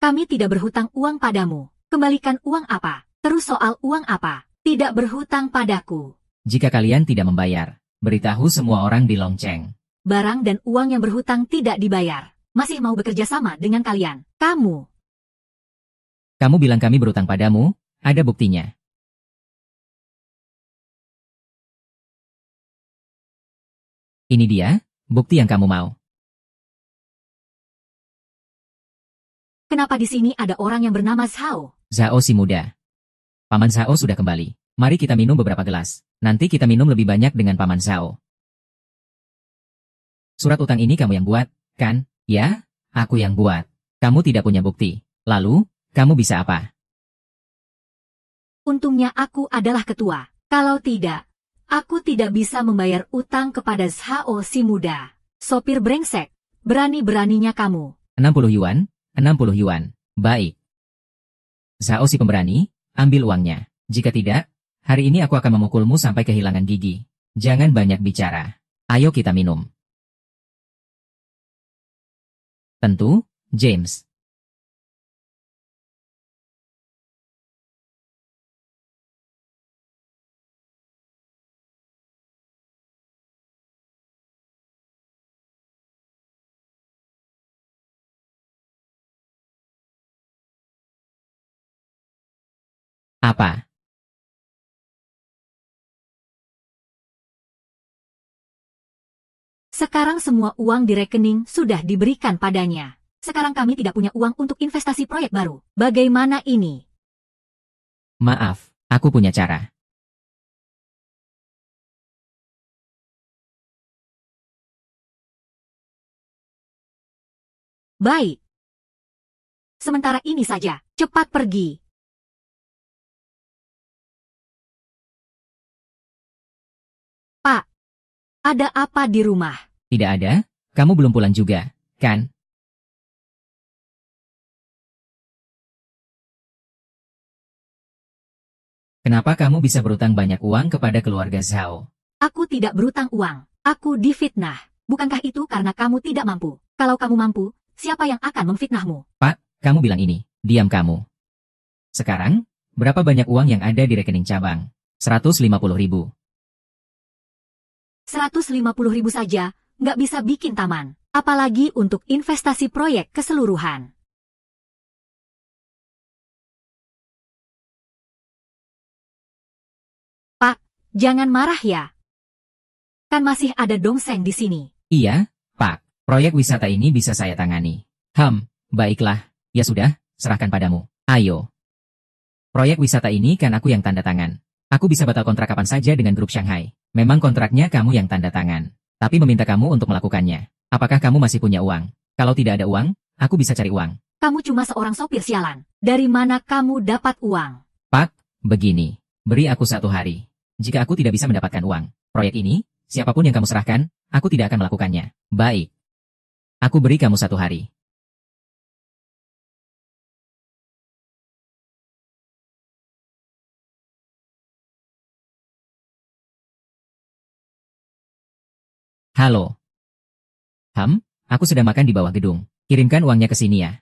Kami tidak berhutang uang padamu. Kembalikan uang apa? Terus soal uang apa? Tidak berhutang padaku. Jika kalian tidak membayar, beritahu semua orang di Longcheng. Barang dan uang yang berhutang tidak dibayar. Masih mau bekerja sama dengan kalian. Kamu bilang kami berhutang padamu, ada buktinya. Ini dia, bukti yang kamu mau. Kenapa di sini ada orang yang bernama Zhao? Zhao si muda. Paman Zhao sudah kembali. Mari kita minum beberapa gelas. Nanti kita minum lebih banyak dengan Paman Zhao. Surat utang ini kamu yang buat, kan? Ya, aku yang buat. Kamu tidak punya bukti. Lalu, kamu bisa apa? Untungnya aku adalah ketua. Kalau tidak, aku tidak bisa membayar utang kepada Zhao si muda. Sopir brengsek, berani-beraninya kamu. 60 yuan, 60 yuan. Baik. Zhao si pemberani, ambil uangnya. Jika tidak, hari ini aku akan memukulmu sampai kehilangan gigi. Jangan banyak bicara. Ayo kita minum. Tentu, James. Apa? Sekarang semua uang di rekening sudah diberikan padanya. Sekarang kami tidak punya uang untuk investasi proyek baru. Bagaimana ini? Maaf, aku punya cara. Baik. Sementara ini saja, cepat pergi. Pak, ada apa di rumah? Tidak ada? Kamu belum pulang juga, kan? Kenapa kamu bisa berutang banyak uang kepada keluarga Zhao? Aku tidak berutang uang. Aku difitnah. Bukankah itu karena kamu tidak mampu? Kalau kamu mampu, siapa yang akan memfitnahmu? Pak, kamu bilang ini. Diam kamu. Sekarang, berapa banyak uang yang ada di rekening cabang? 150.000. 150.000 saja, nggak bisa bikin taman. Apalagi untuk investasi proyek keseluruhan. Pak, jangan marah ya. Kan masih ada dongseng di sini. Iya, Pak. Proyek wisata ini bisa saya tangani. Baiklah. Ya sudah, serahkan padamu. Ayo. Proyek wisata ini kan aku yang tanda tangan. Aku bisa batal kontrak kapan saja dengan grup Shanghai. Memang kontraknya kamu yang tanda tangan. Tapi meminta kamu untuk melakukannya. Apakah kamu masih punya uang? Kalau tidak ada uang, aku bisa cari uang. Kamu cuma seorang sopir sialan. Dari mana kamu dapat uang? Pak, begini. Beri aku 1 hari. Jika aku tidak bisa mendapatkan uang, proyek ini, siapapun yang kamu serahkan, aku tidak akan melakukannya. Baik. Aku beri kamu 1 hari. Halo. Aku sedang makan di bawah gedung. Kirimkan uangnya ke sini ya.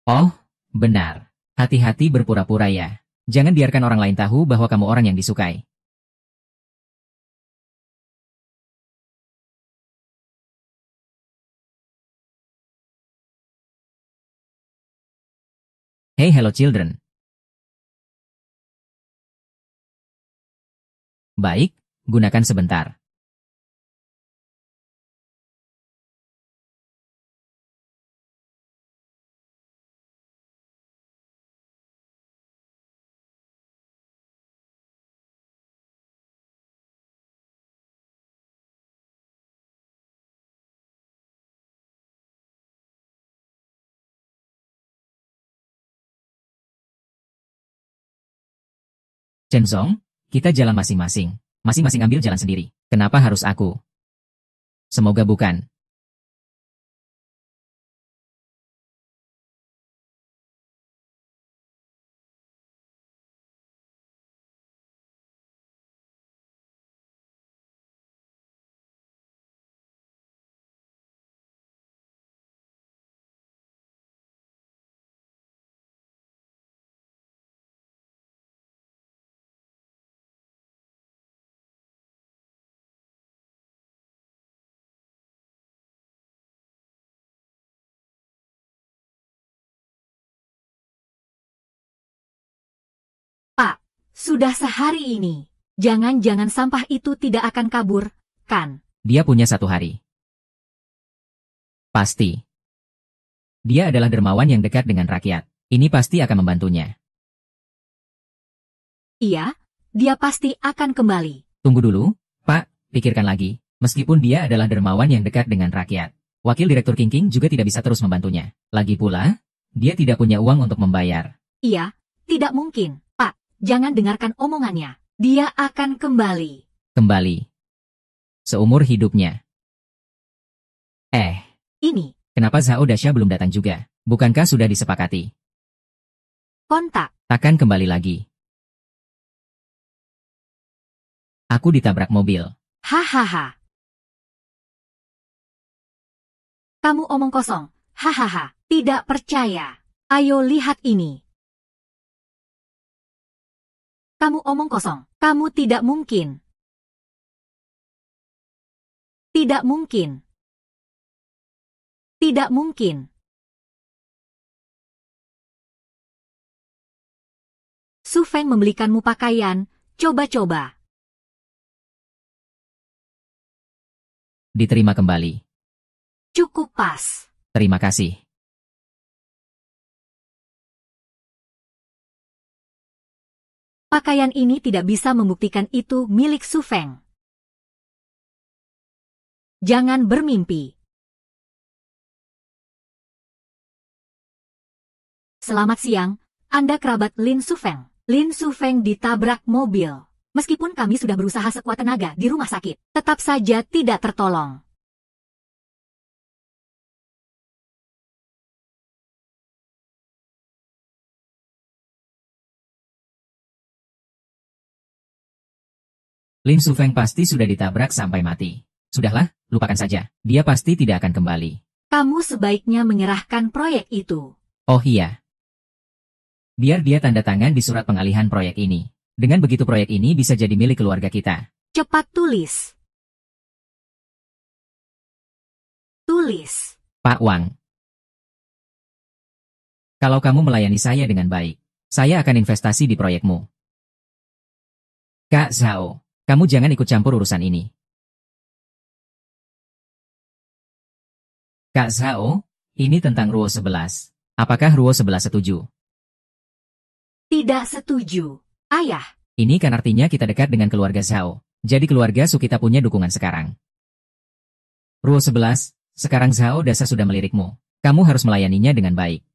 Oh, benar. Hati-hati berpura-pura ya. Jangan biarkan orang lain tahu bahwa kamu orang yang disukai. Hey hello children. Baik, gunakan sebentar. Chenzong, kita jalan masing-masing. Masing-masing ambil jalan sendiri. Kenapa harus aku? Semoga bukan. Pak, sudah sehari ini. Jangan-jangan sampah itu tidak akan kabur, kan? Dia punya 1 hari. Pasti. Dia adalah dermawan yang dekat dengan rakyat. Ini pasti akan membantunya. Iya, dia pasti akan kembali. Tunggu dulu, Pak, pikirkan lagi. Meskipun dia adalah dermawan yang dekat dengan rakyat, Wakil Direktur King juga tidak bisa terus membantunya. Lagi pula, dia tidak punya uang untuk membayar. Iya, tidak mungkin. Pak, jangan dengarkan omongannya. Dia akan kembali. Kembali. Seumur hidupnya. Ini, Kenapa Zhao Dasha belum datang juga? Bukankah sudah disepakati? kontak. Takkan kembali lagi. Aku ditabrak mobil. Hahaha. Kamu omong kosong. Hahaha. Tidak percaya. Ayo lihat ini. Kamu omong kosong. Kamu tidak mungkin. Tidak mungkin. Tidak mungkin. Su Feng membelikanmu pakaian, coba-coba. Diterima kembali. Cukup pas. Terima kasih. Pakaian ini tidak bisa membuktikan itu milik Su Feng. Jangan bermimpi. Selamat siang, Anda kerabat Lin Su Feng. Lin Su Feng ditabrak mobil. Meskipun kami sudah berusaha sekuat tenaga di rumah sakit, tetap saja tidak tertolong. Lin Sufeng pasti sudah ditabrak sampai mati. Sudahlah, lupakan saja. Dia pasti tidak akan kembali. Kamu sebaiknya menyerahkan proyek itu. Oh iya. Biar dia tanda tangan di surat pengalihan proyek ini. Dengan begitu proyek ini bisa jadi milik keluarga kita. Cepat tulis. Tulis. Pak Wang. Kalau kamu melayani saya dengan baik, saya akan investasi di proyekmu. Kak Zhao, kamu jangan ikut campur urusan ini. Kak Zhao, ini tentang Ruo 11. Apakah Ruo 11 setuju? Tidak setuju. Ayah. Ini kan artinya kita dekat dengan keluarga Zhao. Jadi keluarga Su kita punya dukungan sekarang. Ruo 11, sekarang Zhao Dasha sudah melirikmu. Kamu harus melayaninya dengan baik.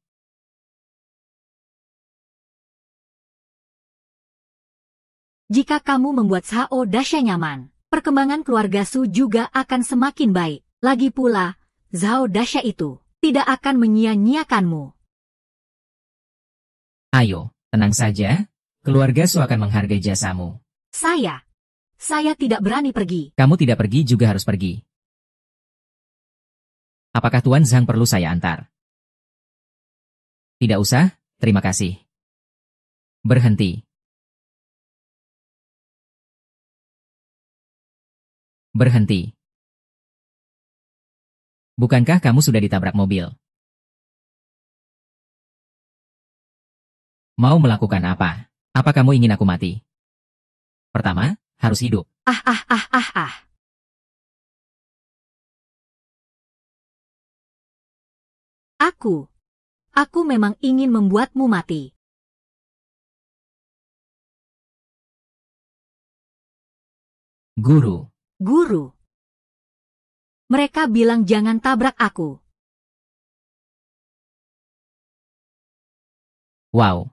Jika kamu membuat Zhao Dasha nyaman, perkembangan keluarga Su juga akan semakin baik. Lagi pula, Zhao Dasha itu tidak akan menyia-nyiakanmu. Ayo, tenang saja. Keluarga Su akan menghargai jasamu. Saya tidak berani pergi. Kamu tidak pergi juga harus pergi. Apakah Tuan Zhang perlu saya antar? Tidak usah, terima kasih. Berhenti. Berhenti. Bukankah kamu sudah ditabrak mobil? Mau melakukan apa? Apa kamu ingin aku mati? Pertama, harus hidup. Ah ah ah ah ah. Aku memang ingin membuatmu mati. Guru, Guru. Mereka bilang jangan tabrak aku. wow.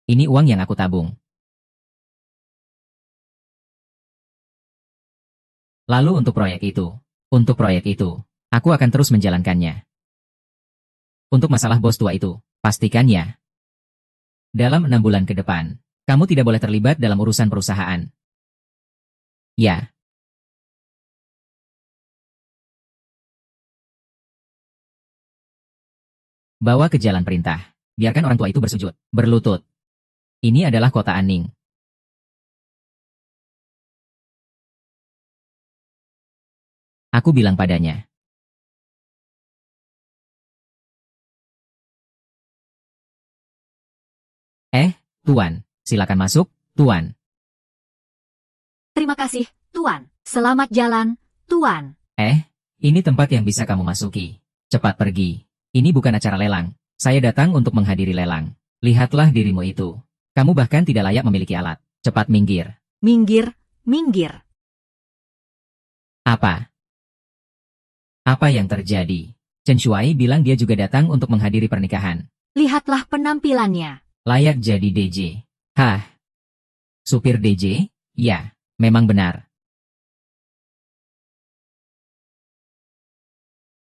Ini uang yang aku tabung. Lalu untuk proyek itu, aku akan terus menjalankannya. Untuk masalah bos tua itu, pastikan ya. Dalam 6 bulan ke depan, kamu tidak boleh terlibat dalam urusan perusahaan. Ya, bawa ke jalan perintah. Biarkan orang tua itu bersujud, berlutut. Ini adalah kota Aning. Aku bilang padanya. Tuan, silakan masuk, Tuan. Terima kasih, Tuan. Selamat jalan, Tuan. Ini tempat yang bisa kamu masuki. Cepat pergi. Ini bukan acara lelang. Saya datang untuk menghadiri lelang. Lihatlah dirimu itu. Kamu bahkan tidak layak memiliki alat. Cepat minggir. Minggir, minggir. Apa? Apa yang terjadi? Chen Shuai bilang dia juga datang untuk menghadiri pernikahan. Lihatlah penampilannya. Layak jadi DJ. Hah? Supir DJ? Ya, memang benar.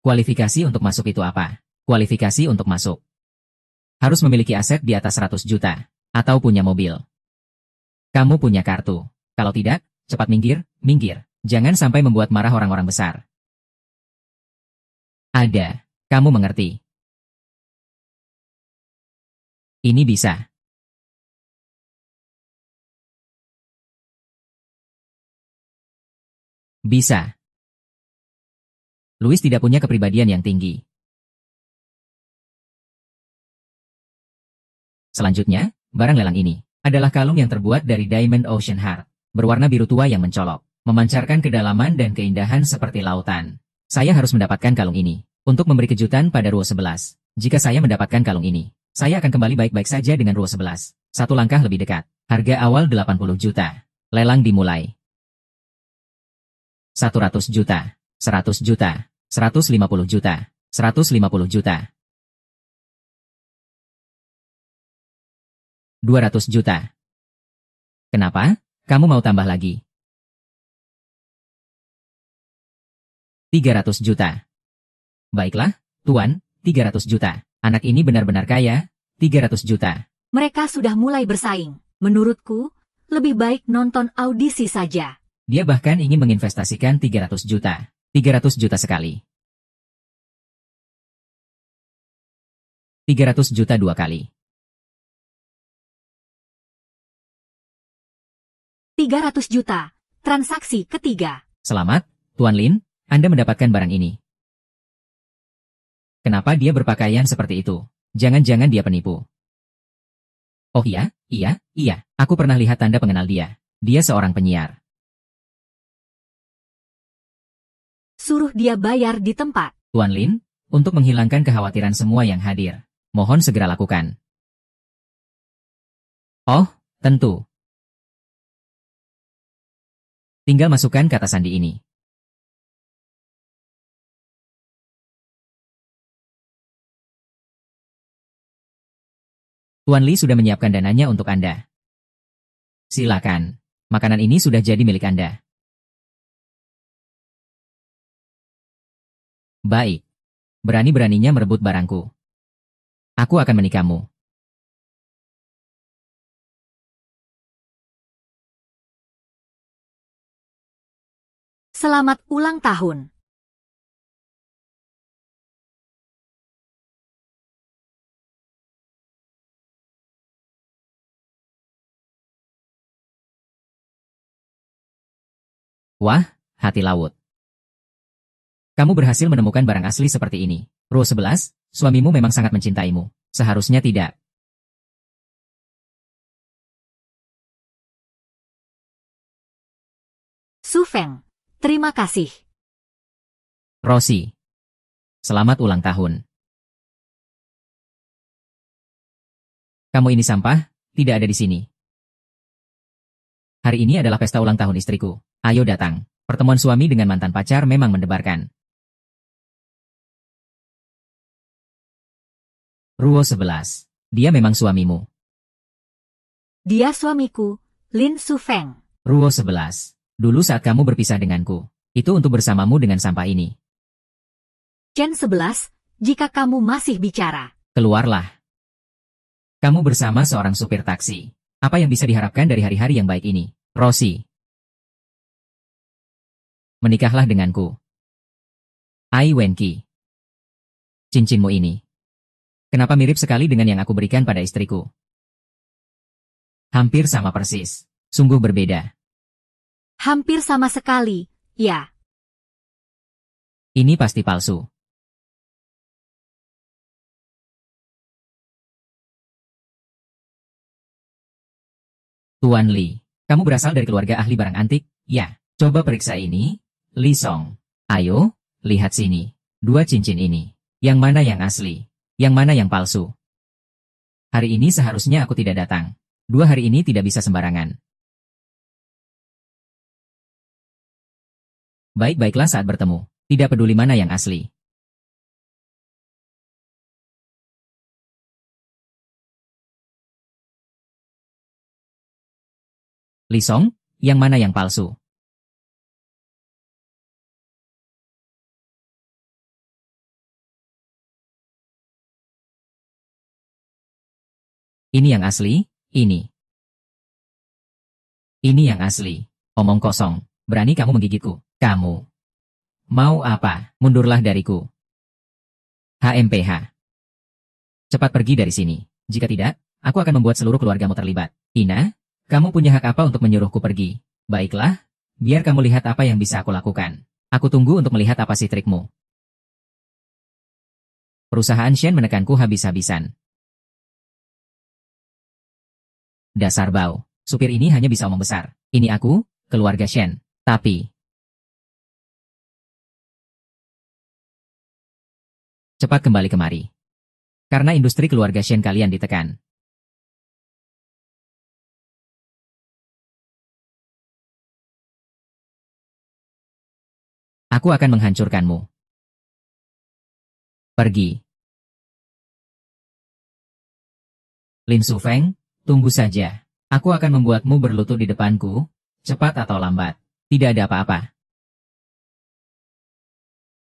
Kualifikasi untuk masuk itu apa? Kualifikasi untuk masuk. Harus memiliki aset di atas 100 juta. Atau punya mobil. Kamu punya kartu. Kalau tidak, cepat minggir, minggir. Jangan sampai membuat marah orang-orang besar. Ada. Kamu mengerti. Ini bisa. Bisa. Louis tidak punya kepribadian yang tinggi. Selanjutnya, barang lelang ini adalah kalung yang terbuat dari Diamond Ocean Heart, berwarna biru tua yang mencolok, memancarkan kedalaman dan keindahan seperti lautan. Saya harus mendapatkan kalung ini untuk memberi kejutan pada Ruo 11. Jika saya mendapatkan kalung ini, saya akan kembali baik-baik saja dengan Ruo 11. Satu langkah lebih dekat. Harga awal 80 juta. Lelang dimulai. 100 juta, 100 juta, 150 juta, 150 juta. 200 juta. Kenapa? Kamu mau tambah lagi? 300 juta. Baiklah, Tuan, 300 juta. Anak ini benar-benar kaya, 300 juta. Mereka sudah mulai bersaing. Menurutku, lebih baik nonton audisi saja. Dia bahkan ingin menginvestasikan 300 juta. 300 juta sekali. 300 juta 2 kali. 300 juta. Transaksi ketiga. Selamat, Tuan Lin, Anda mendapatkan barang ini. Kenapa dia berpakaian seperti itu? Jangan-jangan dia penipu. Oh iya, aku pernah lihat tanda pengenal dia. Dia seorang penyiar. Suruh dia bayar di tempat. Tuan Lin, untuk menghilangkan kekhawatiran semua yang hadir, mohon segera lakukan. Oh, tentu. Tinggal masukkan kata sandi ini. Tuan Li sudah menyiapkan dananya untuk Anda. Silakan. Makanan ini sudah jadi milik Anda. Baik. Berani-beraninya merebut barangku. Aku akan menikahmu. Selamat ulang tahun. Wah, hati laut. Kamu berhasil menemukan barang asli seperti ini. Ruo 11, suamimu memang sangat mencintaimu. Seharusnya tidak. Su Feng, terima kasih. Rosie, selamat ulang tahun. Kamu ini sampah, tidak ada di sini. Hari ini adalah pesta ulang tahun istriku. Ayo datang. Pertemuan suami dengan mantan pacar memang mendebarkan. Ruo 11. Dia memang suamimu. Dia suamiku, Lin Su Feng. Ruo 11. Dulu saat kamu berpisah denganku, itu untuk bersamamu dengan sampah ini. Chen 11, jika kamu masih bicara. Keluarlah. Kamu bersama seorang supir taksi. Apa yang bisa diharapkan dari hari-hari yang baik ini? Rosie. Menikahlah denganku. Ai Wenqi. Cincinmu ini. Kenapa mirip sekali dengan yang aku berikan pada istriku? Hampir sama persis. Sungguh berbeda. Hampir sama sekali, ya. Ini pasti palsu. Tuan Li, kamu berasal dari keluarga ahli barang antik? Ya. Coba periksa ini. Li Song. Ayo, lihat sini. Dua cincin ini. Yang mana yang asli? Yang mana yang palsu? Hari ini seharusnya aku tidak datang. 2 hari ini tidak bisa sembarangan. Baik-baiklah saat bertemu. Tidak peduli mana yang asli. Li Song, yang mana yang palsu? Ini yang asli, ini. Ini yang asli. Omong kosong. Berani kamu menggigitku. Kamu. Mau apa? Mundurlah dariku. HMPH. Cepat pergi dari sini. Jika tidak, aku akan membuat seluruh keluargamu terlibat. Ina, kamu punya hak apa untuk menyuruhku pergi? Baiklah, biar kamu lihat apa yang bisa aku lakukan. Aku tunggu untuk melihat apa sih trikmu. Perusahaan Shen menekanku habis-habisan. Dasar bau. Supir ini hanya bisa omong besar. Ini aku, keluarga Shen. Tapi... cepat kembali kemari. Karena industri keluarga Shen kalian ditekan. Aku akan menghancurkanmu. Pergi. Lin Su Feng, tunggu saja. Aku akan membuatmu berlutut di depanku, cepat atau lambat. Tidak ada apa-apa.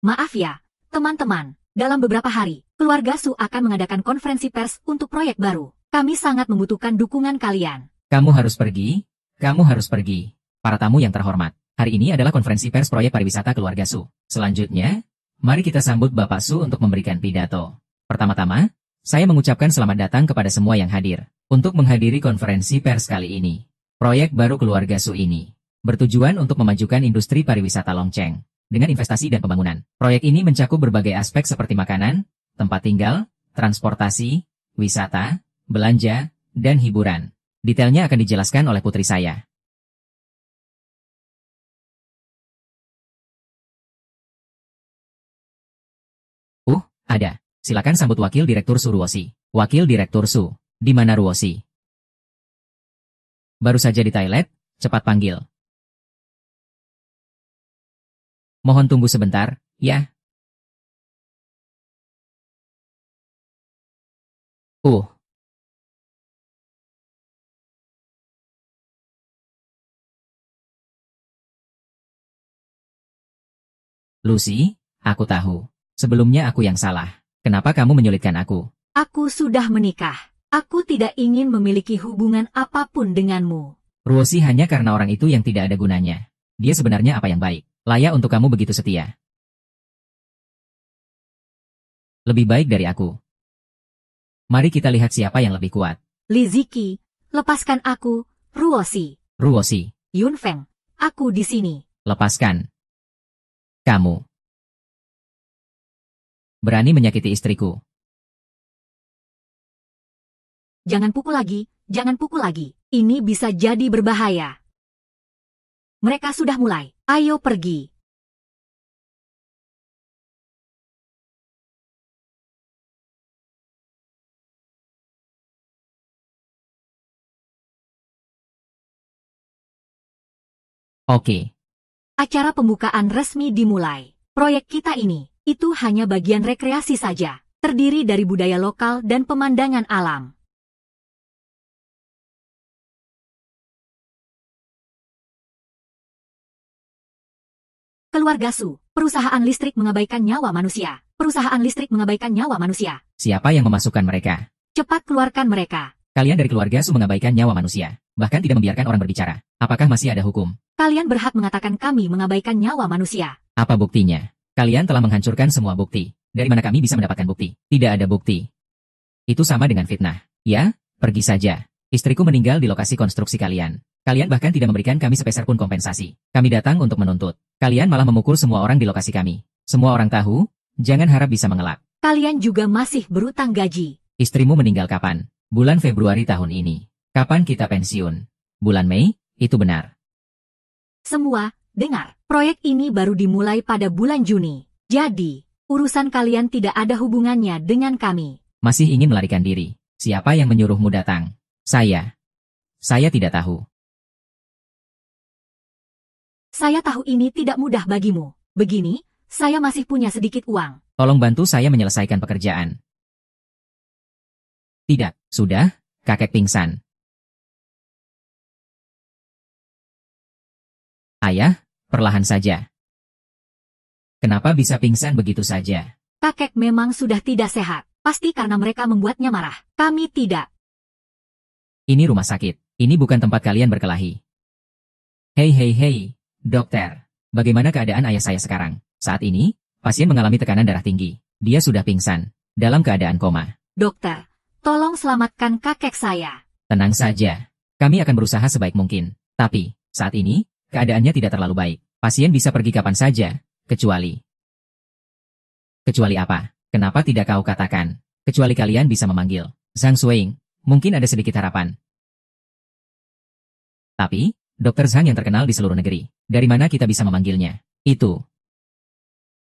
Maaf ya, teman-teman. Dalam beberapa hari, keluarga Su akan mengadakan konferensi pers untuk proyek baru. Kami sangat membutuhkan dukungan kalian. Kamu harus pergi. Kamu harus pergi. Para tamu yang terhormat. Hari ini adalah konferensi pers proyek pariwisata keluarga Su. Selanjutnya, mari kita sambut Bapak Su untuk memberikan pidato. Pertama-tama, saya mengucapkan selamat datang kepada semua yang hadir. Untuk menghadiri konferensi pers kali ini. Proyek baru keluarga Su ini bertujuan untuk memajukan industri pariwisata Longcheng. Dengan investasi dan pembangunan, proyek ini mencakup berbagai aspek seperti makanan, tempat tinggal, transportasi, wisata, belanja, dan hiburan. Detailnya akan dijelaskan oleh putri saya. Ada. Silakan sambut Wakil Direktur Su Ruosi. Wakil Direktur Su, di mana Ruosi? Baru saja di toilet, cepat panggil. Mohon tunggu sebentar, ya. Lucy, aku tahu. Sebelumnya aku yang salah. Kenapa kamu menyulitkan aku? Aku sudah menikah. Aku tidak ingin memiliki hubungan apapun denganmu. Ruosi hanya karena orang itu yang tidak ada gunanya. Dia sebenarnya apa yang baik? Layak untuk kamu begitu setia. Lebih baik dari aku. Mari kita lihat siapa yang lebih kuat. Li Ziki, lepaskan aku, Ruosi. Ruosi, Yun Feng, aku di sini. lepaskan. Kamu berani menyakiti istriku. Jangan pukul lagi, jangan pukul lagi. Ini bisa jadi berbahaya. Mereka sudah mulai. Ayo pergi. Oke. Acara pembukaan resmi dimulai. Proyek kita ini, itu hanya bagian rekreasi saja. Terdiri dari budaya lokal dan pemandangan alam. Keluarga Su, perusahaan listrik mengabaikan nyawa manusia. Perusahaan listrik mengabaikan nyawa manusia. Siapa yang memasukkan mereka? Cepat keluarkan mereka. Kalian dari keluarga Su mengabaikan nyawa manusia, bahkan tidak membiarkan orang berbicara. Apakah masih ada hukum? Kalian berhak mengatakan kami mengabaikan nyawa manusia. Apa buktinya? Kalian telah menghancurkan semua bukti. Dari mana kami bisa mendapatkan bukti? Tidak ada bukti. Itu sama dengan fitnah. Ya, pergi saja. Istriku meninggal di lokasi konstruksi kalian. Kalian bahkan tidak memberikan kami sepeser pun kompensasi. Kami datang untuk menuntut. Kalian malah memukul semua orang di lokasi kami. Semua orang tahu, jangan harap bisa mengelak. Kalian juga masih berutang gaji. Istrimu meninggal kapan? Bulan Februari tahun ini. Kapan kita pensiun? Bulan Mei? Itu benar. Semua, dengar. Proyek ini baru dimulai pada bulan Juni. Jadi, urusan kalian tidak ada hubungannya dengan kami. Masih ingin melarikan diri. Siapa yang menyuruhmu datang? Saya. Saya tidak tahu. Saya tahu ini tidak mudah bagimu. Begini, saya masih punya sedikit uang. Tolong bantu saya menyelesaikan pekerjaan. Tidak, sudah, kakek pingsan. Ayah, perlahan saja. Kenapa bisa pingsan begitu saja? Kakek memang sudah tidak sehat. Pasti karena mereka membuatnya marah. Kami tidak. Ini rumah sakit. Ini bukan tempat kalian berkelahi. Hei, dokter. Bagaimana keadaan ayah saya sekarang? Saat ini, pasien mengalami tekanan darah tinggi. Dia sudah pingsan, dalam keadaan koma. Dokter, tolong selamatkan kakek saya. Tenang saja. Kami akan berusaha sebaik mungkin. Tapi, saat ini, keadaannya tidak terlalu baik. Pasien bisa pergi kapan saja, kecuali... Kecuali apa? Kenapa tidak kau katakan? Kecuali kalian bisa memanggil Zhang Xueing, mungkin ada sedikit harapan. Tapi, Dokter Zhang yang terkenal di seluruh negeri. Dari mana kita bisa memanggilnya? Itu.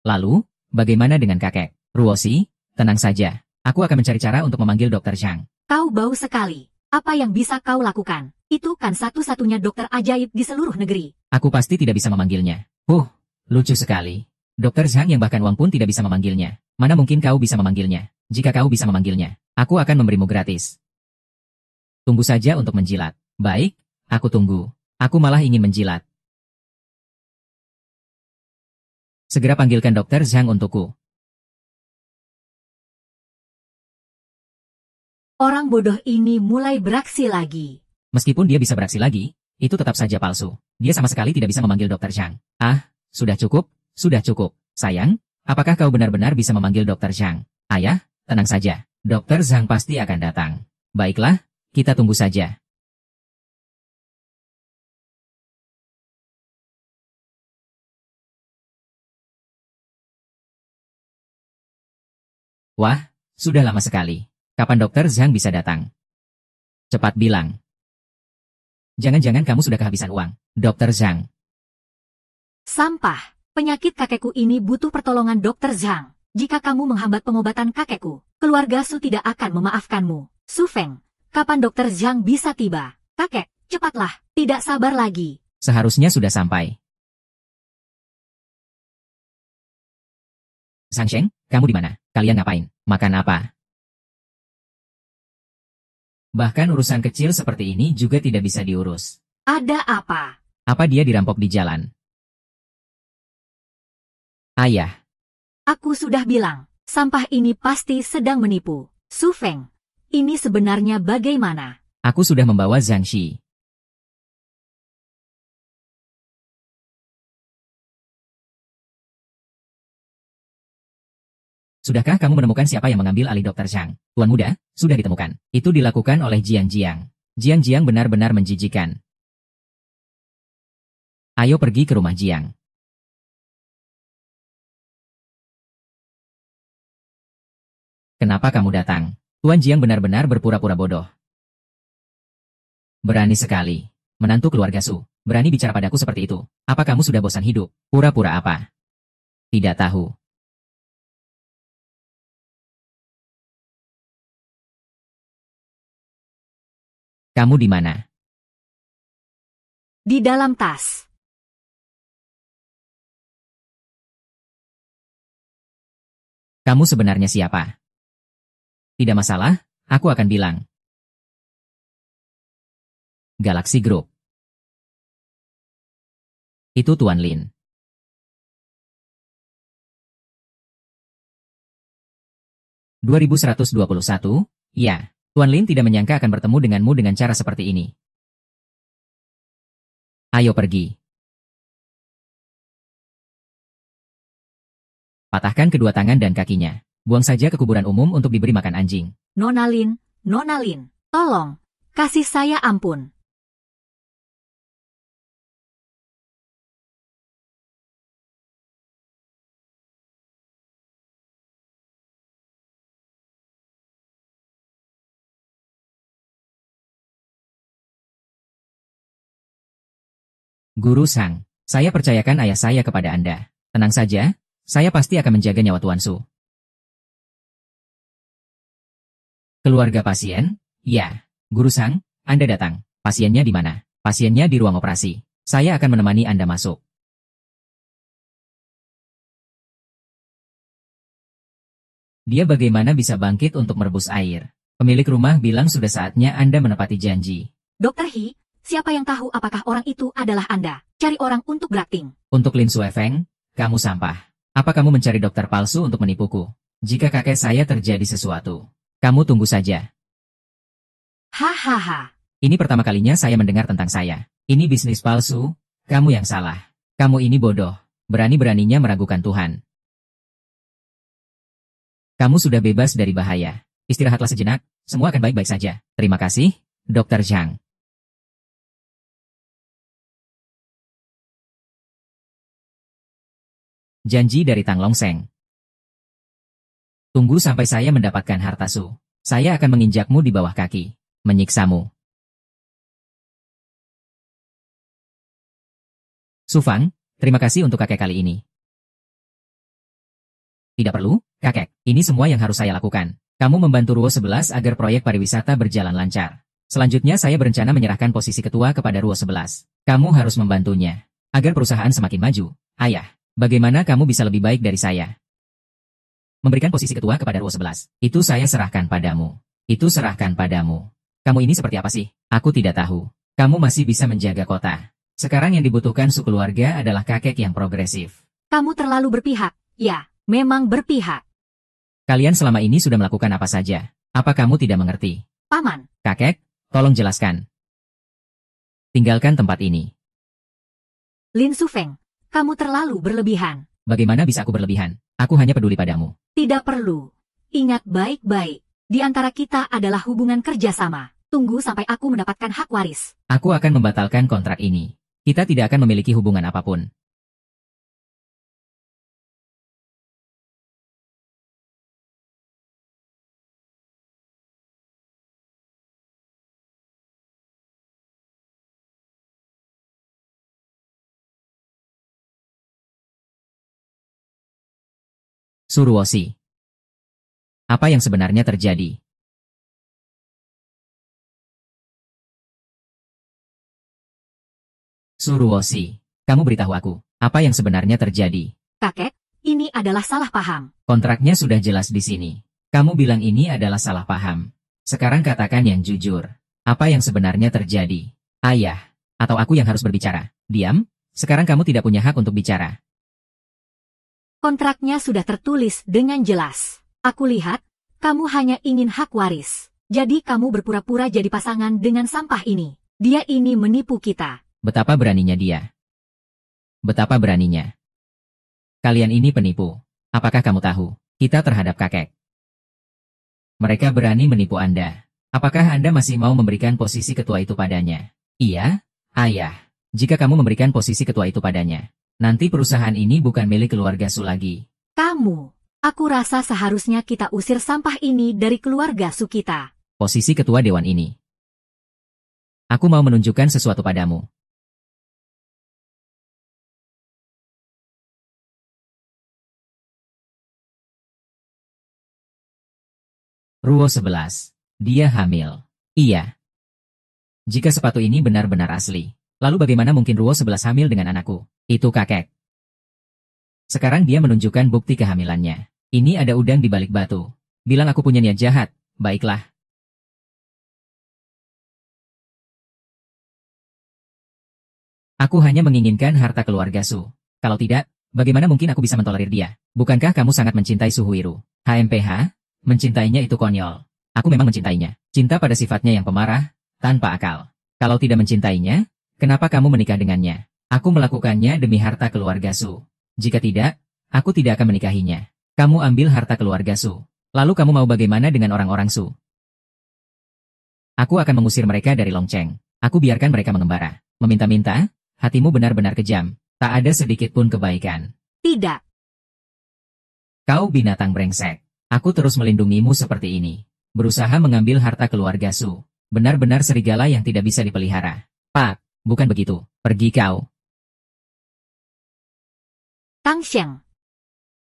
Lalu, bagaimana dengan kakek? Ruosi, tenang saja. Aku akan mencari cara untuk memanggil Dokter Zhang. Kau bau sekali. Apa yang bisa kau lakukan? Itu kan satu-satunya dokter ajaib di seluruh negeri. Aku pasti tidak bisa memanggilnya. Lucu sekali. Dokter Zhang yang bahkan Wang pun tidak bisa memanggilnya. Mana mungkin kau bisa memanggilnya? Jika kau bisa memanggilnya, aku akan memberimu gratis. Tunggu saja untuk menjilat. Baik, aku tunggu. Aku malah ingin menjilat. Segera panggilkan Dokter Zhang untukku. Orang bodoh ini mulai beraksi lagi. Meskipun dia bisa beraksi lagi, itu tetap saja palsu. Dia sama sekali tidak bisa memanggil Dokter Zhang. Sudah cukup, sudah cukup. Sayang, apakah kau benar-benar bisa memanggil Dokter Zhang? Ayah, tenang saja. Dokter Zhang pasti akan datang. Baiklah, kita tunggu saja. Wah, sudah lama sekali. Kapan Dokter Zhang bisa datang? Cepat bilang. Jangan-jangan kamu sudah kehabisan uang, Dokter Zhang. Sampah. Penyakit kakekku ini butuh pertolongan Dokter Zhang. Jika kamu menghambat pengobatan kakekku, keluarga Su tidak akan memaafkanmu. Su Feng, kapan Dokter Zhang bisa tiba? Kakek, cepatlah. Tidak sabar lagi. Seharusnya sudah sampai. Sang Sheng, kamu di mana? Kalian ngapain? Makan apa? Bahkan urusan kecil seperti ini juga tidak bisa diurus. Ada apa? Apa dia dirampok di jalan? Ayah. Aku sudah bilang, sampah ini pasti sedang menipu. Su Feng, ini sebenarnya bagaimana? Aku sudah membawa Zhang Shi. Sudahkah kamu menemukan siapa yang mengambil alih Dokter Zhang? Tuan muda, sudah ditemukan. Itu dilakukan oleh Jiang Jiang. Jiang Jiang benar-benar menjijikan. Ayo pergi ke rumah Jiang. Kenapa kamu datang? Tuan Jiang benar-benar berpura-pura bodoh. Berani sekali. Menantu keluarga Su, berani bicara padaku seperti itu. Apa kamu sudah bosan hidup? Pura-pura apa? Tidak tahu. Kamu di mana? Di dalam tas. Kamu sebenarnya siapa? Tidak masalah, aku akan bilang. Galaxy Group. Itu Tuan Lin. (2121), ya. Tuan Lin tidak menyangka akan bertemu denganmu dengan cara seperti ini. Ayo pergi. Patahkan kedua tangan dan kakinya. Buang saja ke kuburan umum untuk diberi makan anjing. Nona Lin, tolong, kasih saya ampun. Guru Sang, saya percayakan ayah saya kepada Anda. Tenang saja, saya pasti akan menjaga nyawa Tuan Su. Keluarga pasien? Ya. Guru Sang, Anda datang. Pasiennya di mana? Pasiennya di ruang operasi. Saya akan menemani Anda masuk. Dia bagaimana bisa bangkit untuk merebus air? Pemilik rumah bilang sudah saatnya Anda menepati janji. Dr. He, siapa yang tahu apakah orang itu adalah Anda? Cari orang untuk berakting. Untuk Lin Suefeng, kamu sampah. Apa kamu mencari dokter palsu untuk menipuku? Jika kakek saya terjadi sesuatu, kamu tunggu saja. Hahaha. Ini pertama kalinya saya mendengar tentang saya. Ini bisnis palsu, kamu yang salah. Kamu ini bodoh, berani-beraninya meragukan Tuhan. Kamu sudah bebas dari bahaya. Istirahatlah sejenak, semua akan baik-baik saja. Terima kasih, Dr. Zhang. Janji dari Tang Longseng. Tunggu sampai saya mendapatkan harta Su. Saya akan menginjakmu di bawah kaki, menyiksamu. Su Fang, terima kasih untuk kakek kali ini. Tidak perlu, kakek. Ini semua yang harus saya lakukan. Kamu membantu Ruo 11 agar proyek pariwisata berjalan lancar. Selanjutnya saya berencana menyerahkan posisi ketua kepada Ruo 11. Kamu harus membantunya, agar perusahaan semakin maju. Ayah, bagaimana kamu bisa lebih baik dari saya? Memberikan posisi ketua kepada Ruo 11. Itu saya serahkan padamu. Itu serahkan padamu. Kamu ini seperti apa sih? Aku tidak tahu. Kamu masih bisa menjaga kota. Sekarang yang dibutuhkan sekeluarga adalah kakek yang progresif. Kamu terlalu berpihak. Ya, memang berpihak. Kalian selama ini sudah melakukan apa saja? Apa kamu tidak mengerti? Paman. Kakek, tolong jelaskan. Tinggalkan tempat ini. Lin Sufeng, kamu terlalu berlebihan. Bagaimana bisa aku berlebihan? Aku hanya peduli padamu. Tidak perlu. Ingat baik-baik. Di antara kita adalah hubungan kerjasama. Tunggu sampai aku mendapatkan hak waris. Aku akan membatalkan kontrak ini. Kita tidak akan memiliki hubungan apapun. Suruosi. Apa yang sebenarnya terjadi? Suruosi, kamu beritahu aku, apa yang sebenarnya terjadi? Kakek, ini adalah salah paham. Kontraknya sudah jelas di sini. Kamu bilang ini adalah salah paham. Sekarang katakan yang jujur. Apa yang sebenarnya terjadi? Ayah, atau aku yang harus berbicara? Diam, sekarang kamu tidak punya hak untuk bicara. Kontraknya sudah tertulis dengan jelas. Aku lihat, kamu hanya ingin hak waris. Jadi kamu berpura-pura jadi pasangan dengan sampah ini. Dia ini menipu kita. Betapa beraninya dia. Betapa beraninya. Kalian ini penipu. Apakah kamu tahu? Kita terhadap kakek. Mereka berani menipu Anda. Apakah Anda masih mau memberikan posisi ketua itu padanya? Iya, ayah. Jika kamu memberikan posisi ketua itu padanya, nanti perusahaan ini bukan milik keluarga Su lagi. Kamu. Aku rasa seharusnya kita usir sampah ini dari keluarga Su kita. Posisi ketua dewan ini. Aku mau menunjukkan sesuatu padamu. Ruo 11. Dia hamil. Iya. Jika sepatu ini benar-benar asli, lalu bagaimana mungkin Ruo 11 hamil dengan anakku? Itu kakek. Sekarang dia menunjukkan bukti kehamilannya. Ini ada udang di balik batu. Bilang aku punya niat jahat. Baiklah. Aku hanya menginginkan harta keluarga Su. Kalau tidak, bagaimana mungkin aku bisa mentolerir dia? Bukankah kamu sangat mencintai Su Huiru? HMPH? Mencintainya itu konyol. Aku memang mencintainya. Cinta pada sifatnya yang pemarah, tanpa akal. Kalau tidak mencintainya, kenapa kamu menikah dengannya? Aku melakukannya demi harta keluarga Su. Jika tidak, aku tidak akan menikahinya. Kamu ambil harta keluarga Su. Lalu kamu mau bagaimana dengan orang-orang Su? Aku akan mengusir mereka dari Longcheng. Aku biarkan mereka mengembara. Meminta-minta? Hatimu benar-benar kejam. Tak ada sedikit pun kebaikan. Tidak. Kau binatang brengsek. Aku terus melindungimu seperti ini. Berusaha mengambil harta keluarga Su. Benar-benar serigala yang tidak bisa dipelihara. Pak, bukan begitu. Pergi kau. Kang Sheng.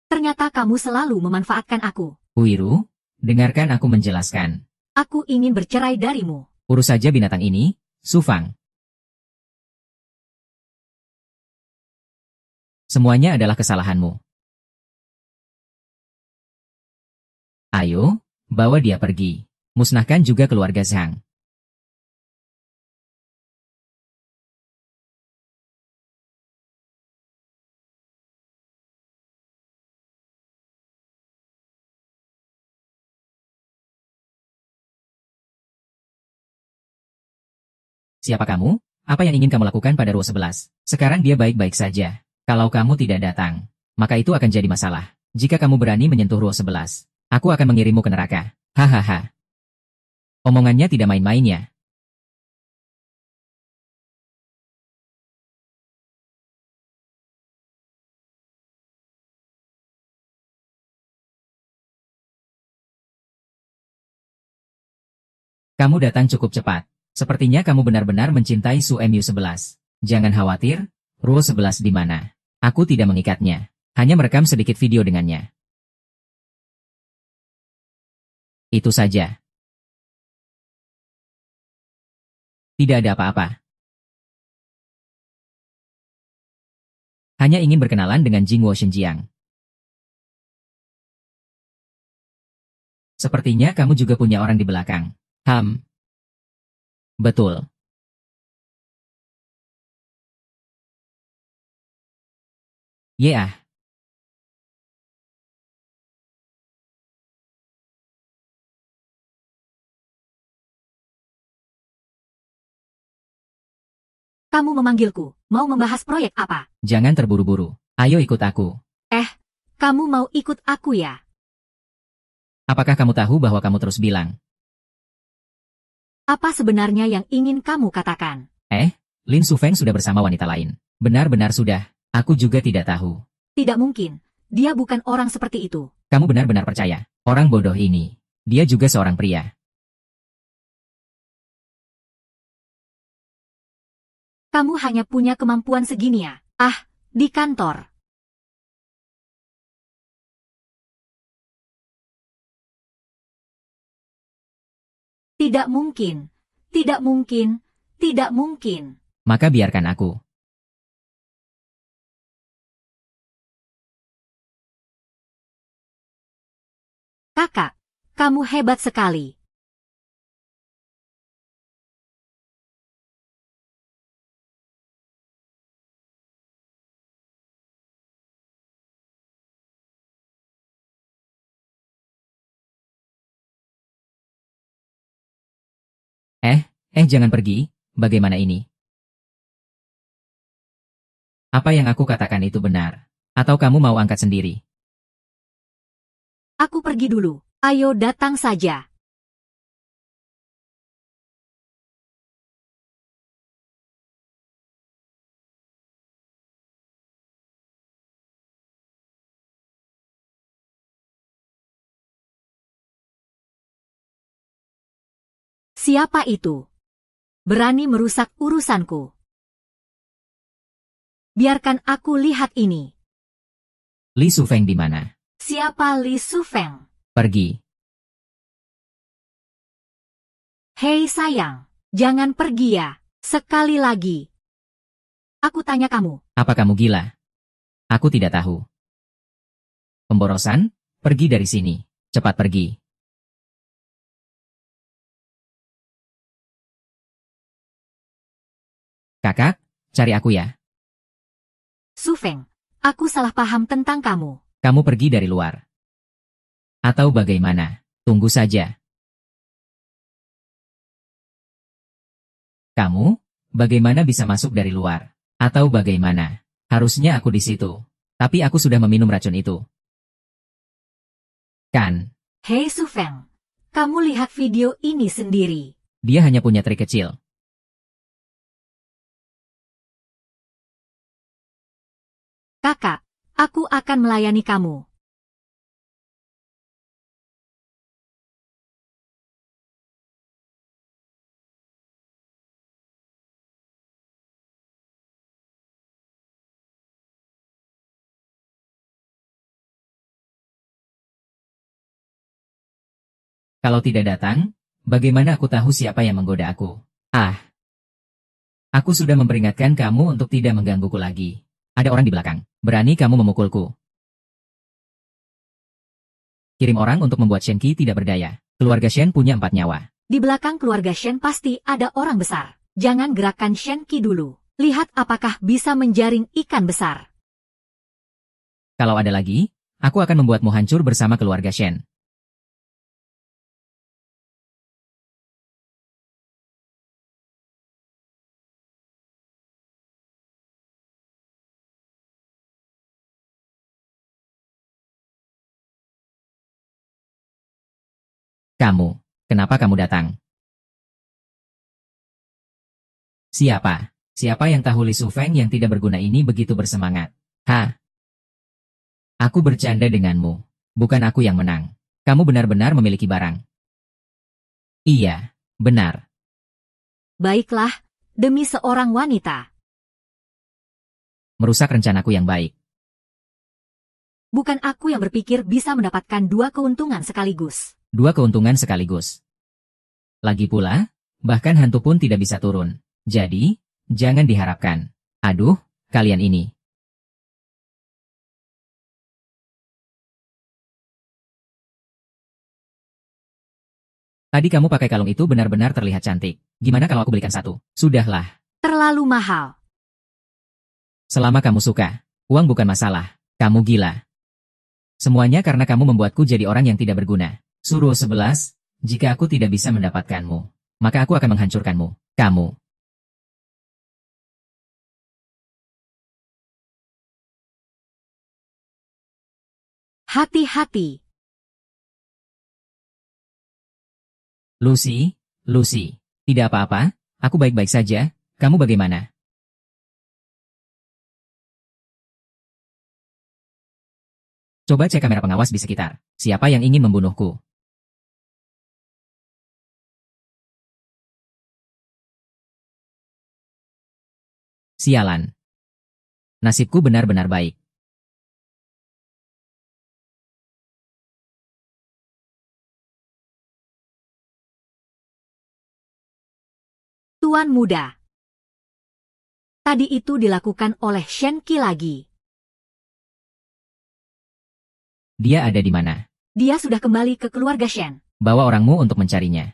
Ternyata kamu selalu memanfaatkan aku. Huiru, dengarkan aku menjelaskan. Aku ingin bercerai darimu. Urus saja binatang ini, Su Fang. Semuanya adalah kesalahanmu. Ayo, bawa dia pergi. Musnahkan juga keluarga Zhang. Siapa kamu? Apa yang ingin kamu lakukan pada Ruo 11? Sekarang dia baik-baik saja. Kalau kamu tidak datang, maka itu akan jadi masalah. Jika kamu berani menyentuh Ruo 11, aku akan mengirimmu ke neraka. Hahaha. Omongannya tidak main-main ya. Kamu datang cukup cepat. Sepertinya kamu benar-benar mencintai Su Mu 11. Jangan khawatir, Ruo 11 di mana? Aku tidak mengikatnya. Hanya merekam sedikit video dengannya. Itu saja. Tidak ada apa-apa. Hanya ingin berkenalan dengan Jingwo Shenjiang. Sepertinya kamu juga punya orang di belakang. Betul. Yeah. Kamu memanggilku. Mau membahas proyek apa? Jangan terburu-buru. Ayo ikut aku. Kamu mau ikut aku ya? Apakah kamu tahu bahwa kamu terus bilang, Apa sebenarnya yang ingin kamu katakan? Lin Sufeng sudah bersama wanita lain? Benar-benar sudah. Aku juga tidak tahu. Tidak mungkin. Dia bukan orang seperti itu. Kamu benar-benar percaya? Orang bodoh ini. Dia juga seorang pria. Kamu hanya punya kemampuan segini ya? Di kantor. Tidak mungkin. Tidak mungkin. Tidak mungkin. Maka biarkan aku. Kakak, kamu hebat sekali. Jangan pergi. Bagaimana ini? Apa yang aku katakan itu benar? Atau kamu mau angkat sendiri? Aku pergi dulu. Ayo datang saja. Siapa itu? Berani merusak urusanku. Biarkan aku lihat ini. Li Shufeng di mana? Siapa Li Shufeng? Pergi. Hei sayang, jangan pergi ya. Sekali lagi. Aku tanya kamu. Apa kamu gila? Aku tidak tahu. Pemborosan? Pergi dari sini. Cepat pergi. Kakak, cari aku ya. Shufeng, aku salah paham tentang kamu. Kamu pergi dari luar. Atau bagaimana? Tunggu saja. Kamu? Bagaimana bisa masuk dari luar? Atau bagaimana? Harusnya aku di situ. Tapi aku sudah meminum racun itu. Kan? Hei Shufeng, kamu lihat video ini sendiri. Dia hanya punya trik kecil. Kakak, aku akan melayani kamu. Kalau tidak datang, bagaimana aku tahu siapa yang menggoda aku? Ah, aku sudah memperingatkan kamu untuk tidak menggangguku lagi. Ada orang di belakang. Berani kamu memukulku. Kirim orang untuk membuat Shenki tidak berdaya. Keluarga Shen punya 4 nyawa. Di belakang keluarga Shen pasti ada orang besar. Jangan gerakan Shenki dulu. Lihat apakah bisa menjaring ikan besar. Kalau ada lagi, aku akan membuatmu hancur bersama keluarga Shen. Kamu, kenapa kamu datang? Siapa? Siapa yang tahu Li Shufeng yang tidak berguna ini begitu bersemangat? Hah? Aku bercanda denganmu. Bukan aku yang menang. Kamu benar-benar memiliki barang. Iya, benar. Baiklah, demi seorang wanita. Merusak rencanaku yang baik. Bukan aku yang berpikir bisa mendapatkan 2 keuntungan sekaligus. 2 keuntungan sekaligus. Lagi pula, bahkan hantu pun tidak bisa turun. Jadi, jangan diharapkan. Aduh, kalian ini. Tadi kamu pakai kalung itu benar-benar terlihat cantik. Gimana kalau aku belikan satu? Sudahlah. Terlalu mahal. Selama kamu suka. Uang bukan masalah. Kamu gila. Semuanya karena kamu membuatku jadi orang yang tidak berguna. Suruh 11, jika aku tidak bisa mendapatkanmu, maka aku akan menghancurkanmu. Kamu. Hati-hati. Lucy, Lucy. Tidak apa-apa, aku baik-baik saja. Kamu bagaimana? Coba cek kamera pengawas di sekitar. Siapa yang ingin membunuhku? Sialan. Nasibku benar-benar baik. Tuan muda. Tadi itu dilakukan oleh Shenki lagi. Dia ada di mana? Dia sudah kembali ke keluarga Shen. Bawa orangmu untuk mencarinya.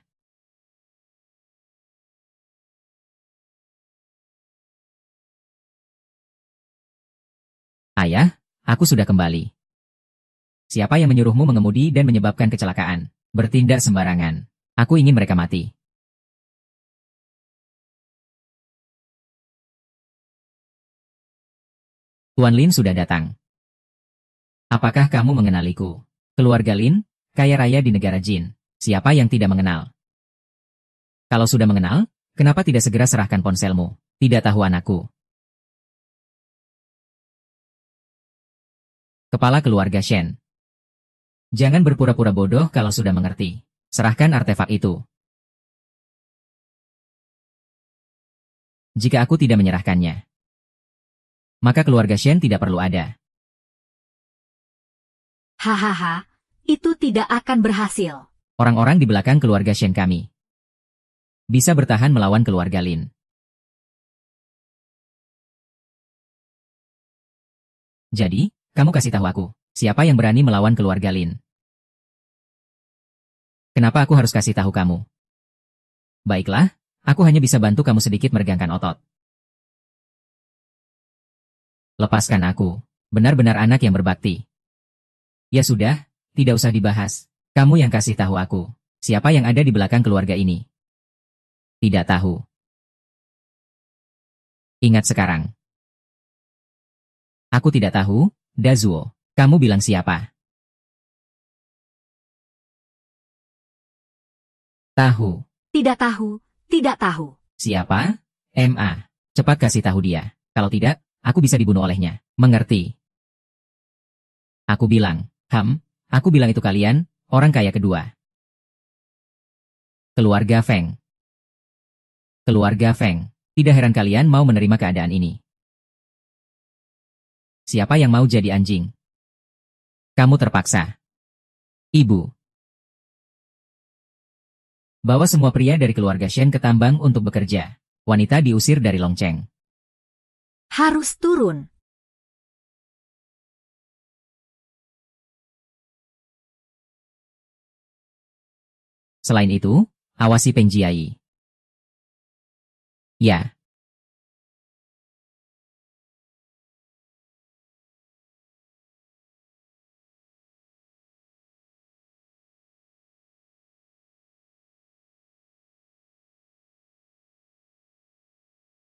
Ayah, aku sudah kembali. Siapa yang menyuruhmu mengemudi dan menyebabkan kecelakaan? Bertindak sembarangan. Aku ingin mereka mati. Tuan Lin sudah datang. Apakah kamu mengenaliku? Keluarga Lin, kaya raya di negara Jin. Siapa yang tidak mengenal? Kalau sudah mengenal, kenapa tidak segera serahkan ponselmu? Tidak tahu anakku. Kepala keluarga Shen. Jangan berpura-pura bodoh kalau sudah mengerti. Serahkan artefak itu. Jika aku tidak menyerahkannya, maka keluarga Shen tidak perlu ada. Hahaha, itu tidak akan berhasil. Orang-orang di belakang keluarga Shen kami bisa bertahan melawan keluarga Lin. Jadi, kamu kasih tahu aku, siapa yang berani melawan keluarga Lin? Kenapa aku harus kasih tahu kamu? Baiklah, aku hanya bisa bantu kamu sedikit meregangkan otot. Lepaskan aku, benar-benar anak yang berbakti. Ya sudah, tidak usah dibahas. Kamu yang kasih tahu aku, siapa yang ada di belakang keluarga ini? Tidak tahu. Ingat sekarang. Aku tidak tahu, Dazuo. Kamu bilang siapa? Tahu. Tidak tahu, tidak tahu. Siapa? MA. Cepat kasih tahu dia. Kalau tidak, aku bisa dibunuh olehnya. Mengerti? Aku bilang, aku bilang itu kalian, orang kaya kedua. Keluarga Feng. Keluarga Feng. Tidak heran kalian mau menerima keadaan ini. Siapa yang mau jadi anjing? Kamu terpaksa. Ibu. Bawa semua pria dari keluarga Shen ke tambang untuk bekerja. Wanita diusir dari Longcheng. Harus turun. Selain itu, awasi Peng Jiai. Ya.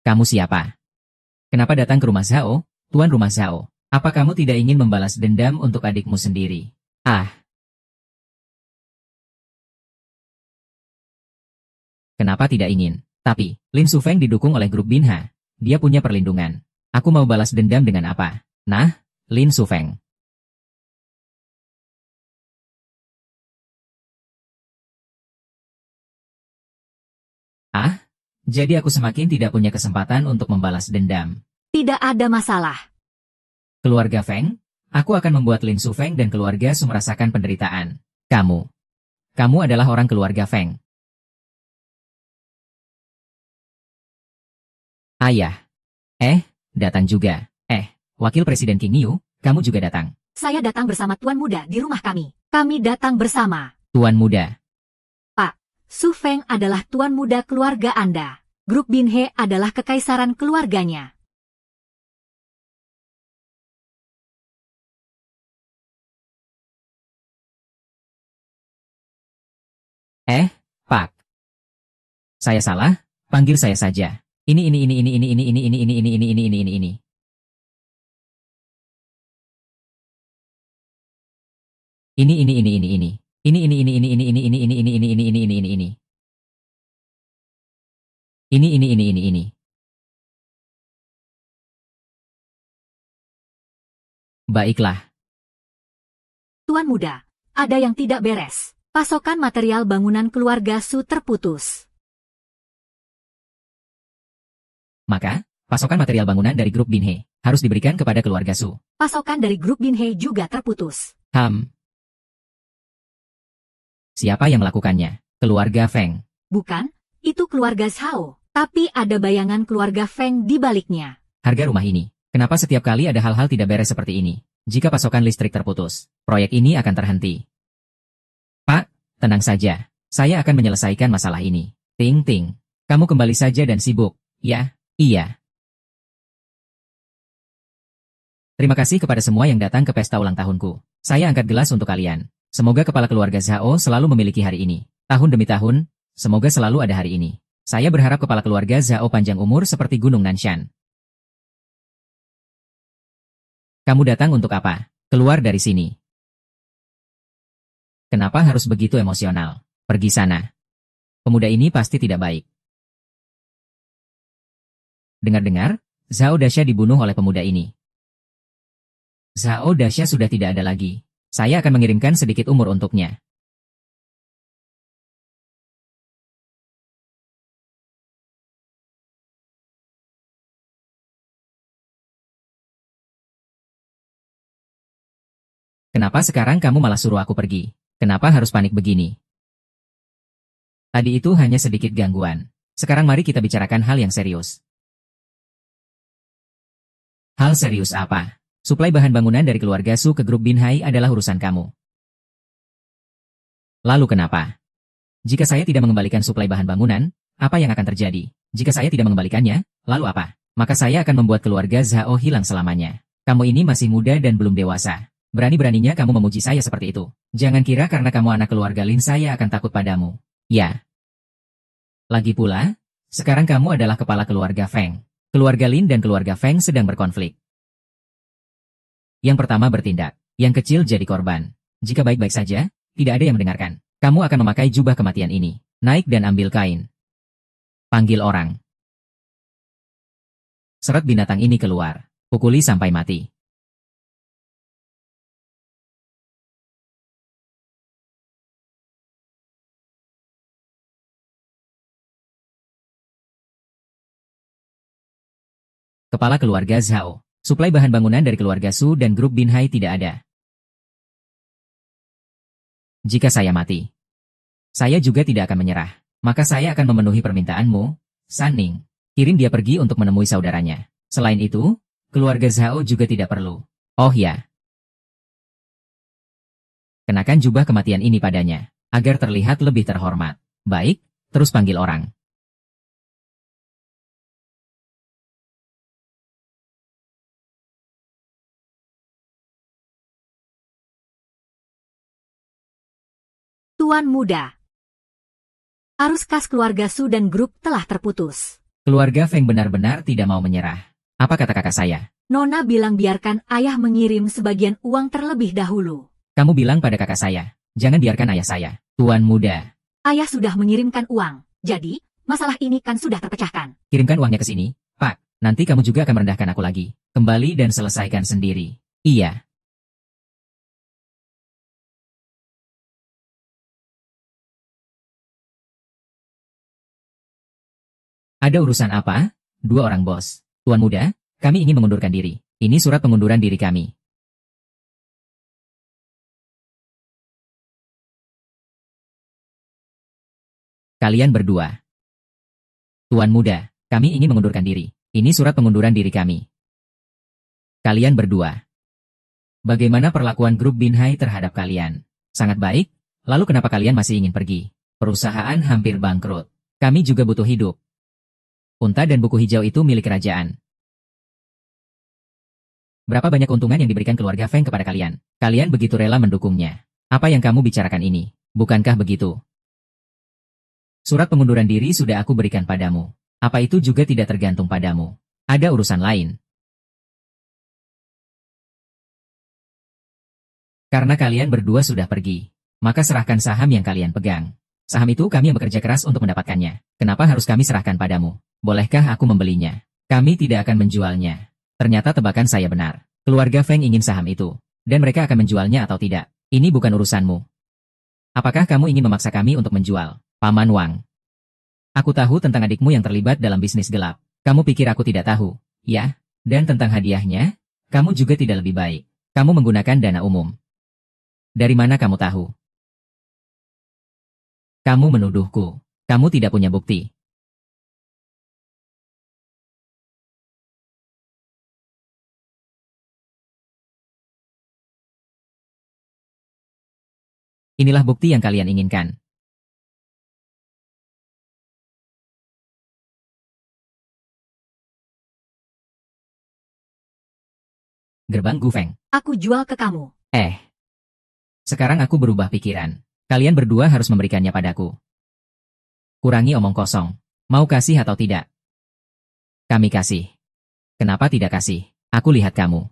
Kamu siapa? Kenapa datang ke rumah Zhao, Tuan Rumah Zhao? Apa kamu tidak ingin membalas dendam untuk adikmu sendiri? Ah. Kenapa tidak ingin? Tapi, Lin Sufeng didukung oleh grup Binha. Dia punya perlindungan. Aku mau balas dendam dengan apa? Nah, Lin Sufeng. Ah? Jadi aku semakin tidak punya kesempatan untuk membalas dendam. Tidak ada masalah. Keluarga Feng, aku akan membuat Lin Sufeng dan keluarga Su merasakan penderitaan. Kamu adalah orang keluarga Feng. Ayah. Datang juga. Wakil Presiden King Yu, kamu juga datang. Saya datang bersama Tuan Muda di rumah kami. Kami datang bersama. Tuan Muda. Su Feng adalah Tuan Muda keluarga Anda. Grup Binhe adalah kekaisaran keluarganya. Pak. Saya salah, panggil saya saja. Ini. Ini. Baiklah. Tuan Muda, ada yang tidak beres. Pasokan material bangunan keluarga Su terputus. Maka, pasokan material bangunan dari grup Binhe harus diberikan kepada keluarga Su. Pasokan dari grup Binhe juga terputus. Siapa yang melakukannya? Keluarga Feng. Bukan, itu keluarga Zhao. Tapi ada bayangan keluarga Feng di baliknya. Harga rumah ini. Kenapa setiap kali ada hal-hal tidak beres seperti ini? Jika pasokan listrik terputus, proyek ini akan terhenti. Pak, tenang saja. Saya akan menyelesaikan masalah ini. Ting. Kamu kembali saja dan sibuk. Ya, iya. Terima kasih kepada semua yang datang ke pesta ulang tahunku. Saya angkat gelas untuk kalian. Semoga kepala keluarga Zhao selalu memiliki hari ini. Tahun demi tahun, semoga selalu ada hari ini. Saya berharap kepala keluarga Zhao panjang umur seperti Gunung Nanshan. Kamu datang untuk apa? Keluar dari sini. Kenapa harus begitu emosional? Pergi sana. Pemuda ini pasti tidak baik. Dengar-dengar, Zhao Dasha dibunuh oleh pemuda ini. Zhao Dasha sudah tidak ada lagi. Saya akan mengirimkan sedikit umur untuknya. Kenapa sekarang kamu malah suruh aku pergi? Kenapa harus panik begini? Tadi itu hanya sedikit gangguan. Sekarang mari kita bicarakan hal yang serius. Hal serius apa? Suplai bahan bangunan dari keluarga Su ke grup Binhai adalah urusan kamu. Lalu kenapa? Jika saya tidak mengembalikan suplai bahan bangunan, apa yang akan terjadi? Jika saya tidak mengembalikannya, lalu apa? Maka saya akan membuat keluarga Zhao hilang selamanya. Kamu ini masih muda dan belum dewasa. Berani-beraninya kamu memuji saya seperti itu. Jangan kira karena kamu anak keluarga Lin saya akan takut padamu. Ya. Lagi pula, sekarang kamu adalah kepala keluarga Feng. Keluarga Lin dan keluarga Feng sedang berkonflik. Yang pertama bertindak, yang kecil jadi korban. Jika baik-baik saja, tidak ada yang mendengarkan. Kamu akan memakai jubah kematian ini. Naik dan ambil kain. Panggil orang. Seret binatang ini keluar. Pukuli sampai mati. Kepala keluarga Zhao. Suplai bahan bangunan dari keluarga Su dan grup Binhai tidak ada. Jika saya mati, saya juga tidak akan menyerah. Maka saya akan memenuhi permintaanmu, Sanning. Kirim dia pergi untuk menemui saudaranya. Selain itu, keluarga Zhao juga tidak perlu. Oh ya. Kenakan jubah kematian ini padanya, agar terlihat lebih terhormat. Baik, terus panggil orang. Tuan muda. Arus kas keluarga Su dan grup telah terputus. Keluarga Feng benar-benar tidak mau menyerah. Apa kata kakak saya? Nona bilang biarkan ayah mengirim sebagian uang terlebih dahulu. Kamu bilang pada kakak saya, jangan biarkan ayah saya. Tuan muda. Ayah sudah mengirimkan uang, jadi masalah ini kan sudah terpecahkan. Kirimkan uangnya ke sini, Pak. Nanti kamu juga akan merendahkan aku lagi. Kembali dan selesaikan sendiri. Iya. Ada urusan apa? Dua orang bos. Tuan muda, kami ingin mengundurkan diri. Ini surat pengunduran diri kami. Kalian berdua. Tuan muda, kami ingin mengundurkan diri. Ini surat pengunduran diri kami. Kalian berdua. Bagaimana perlakuan grup Binhai terhadap kalian? Sangat baik, lalu kenapa kalian masih ingin pergi? Perusahaan hampir bangkrut. Kami juga butuh hidup. Unta dan buku hijau itu milik kerajaan. Berapa banyak keuntungan yang diberikan keluarga Feng kepada kalian? Kalian begitu rela mendukungnya. Apa yang kamu bicarakan ini? Bukankah begitu? Surat pengunduran diri sudah aku berikan padamu. Apa itu juga tidak tergantung padamu? Ada urusan lain. Karena kalian berdua sudah pergi, maka serahkan saham yang kalian pegang. Saham itu kami yang bekerja keras untuk mendapatkannya. Kenapa harus kami serahkan padamu? Bolehkah aku membelinya? Kami tidak akan menjualnya. Ternyata tebakan saya benar. Keluarga Feng ingin saham itu. Dan mereka akan menjualnya atau tidak. Ini bukan urusanmu. Apakah kamu ingin memaksa kami untuk menjual? Paman Wang. Aku tahu tentang adikmu yang terlibat dalam bisnis gelap. Kamu pikir aku tidak tahu? Ya. Dan tentang hadiahnya? Kamu juga tidak lebih baik. Kamu menggunakan dana umum. Dari mana kamu tahu? Kamu menuduhku. Kamu tidak punya bukti. Inilah bukti yang kalian inginkan. Gerbang Gufeng. Aku jual ke kamu. Sekarang aku berubah pikiran. Kalian berdua harus memberikannya padaku. Kurangi omong kosong. Mau kasih atau tidak? Kami kasih. Kenapa tidak kasih? Aku lihat kamu.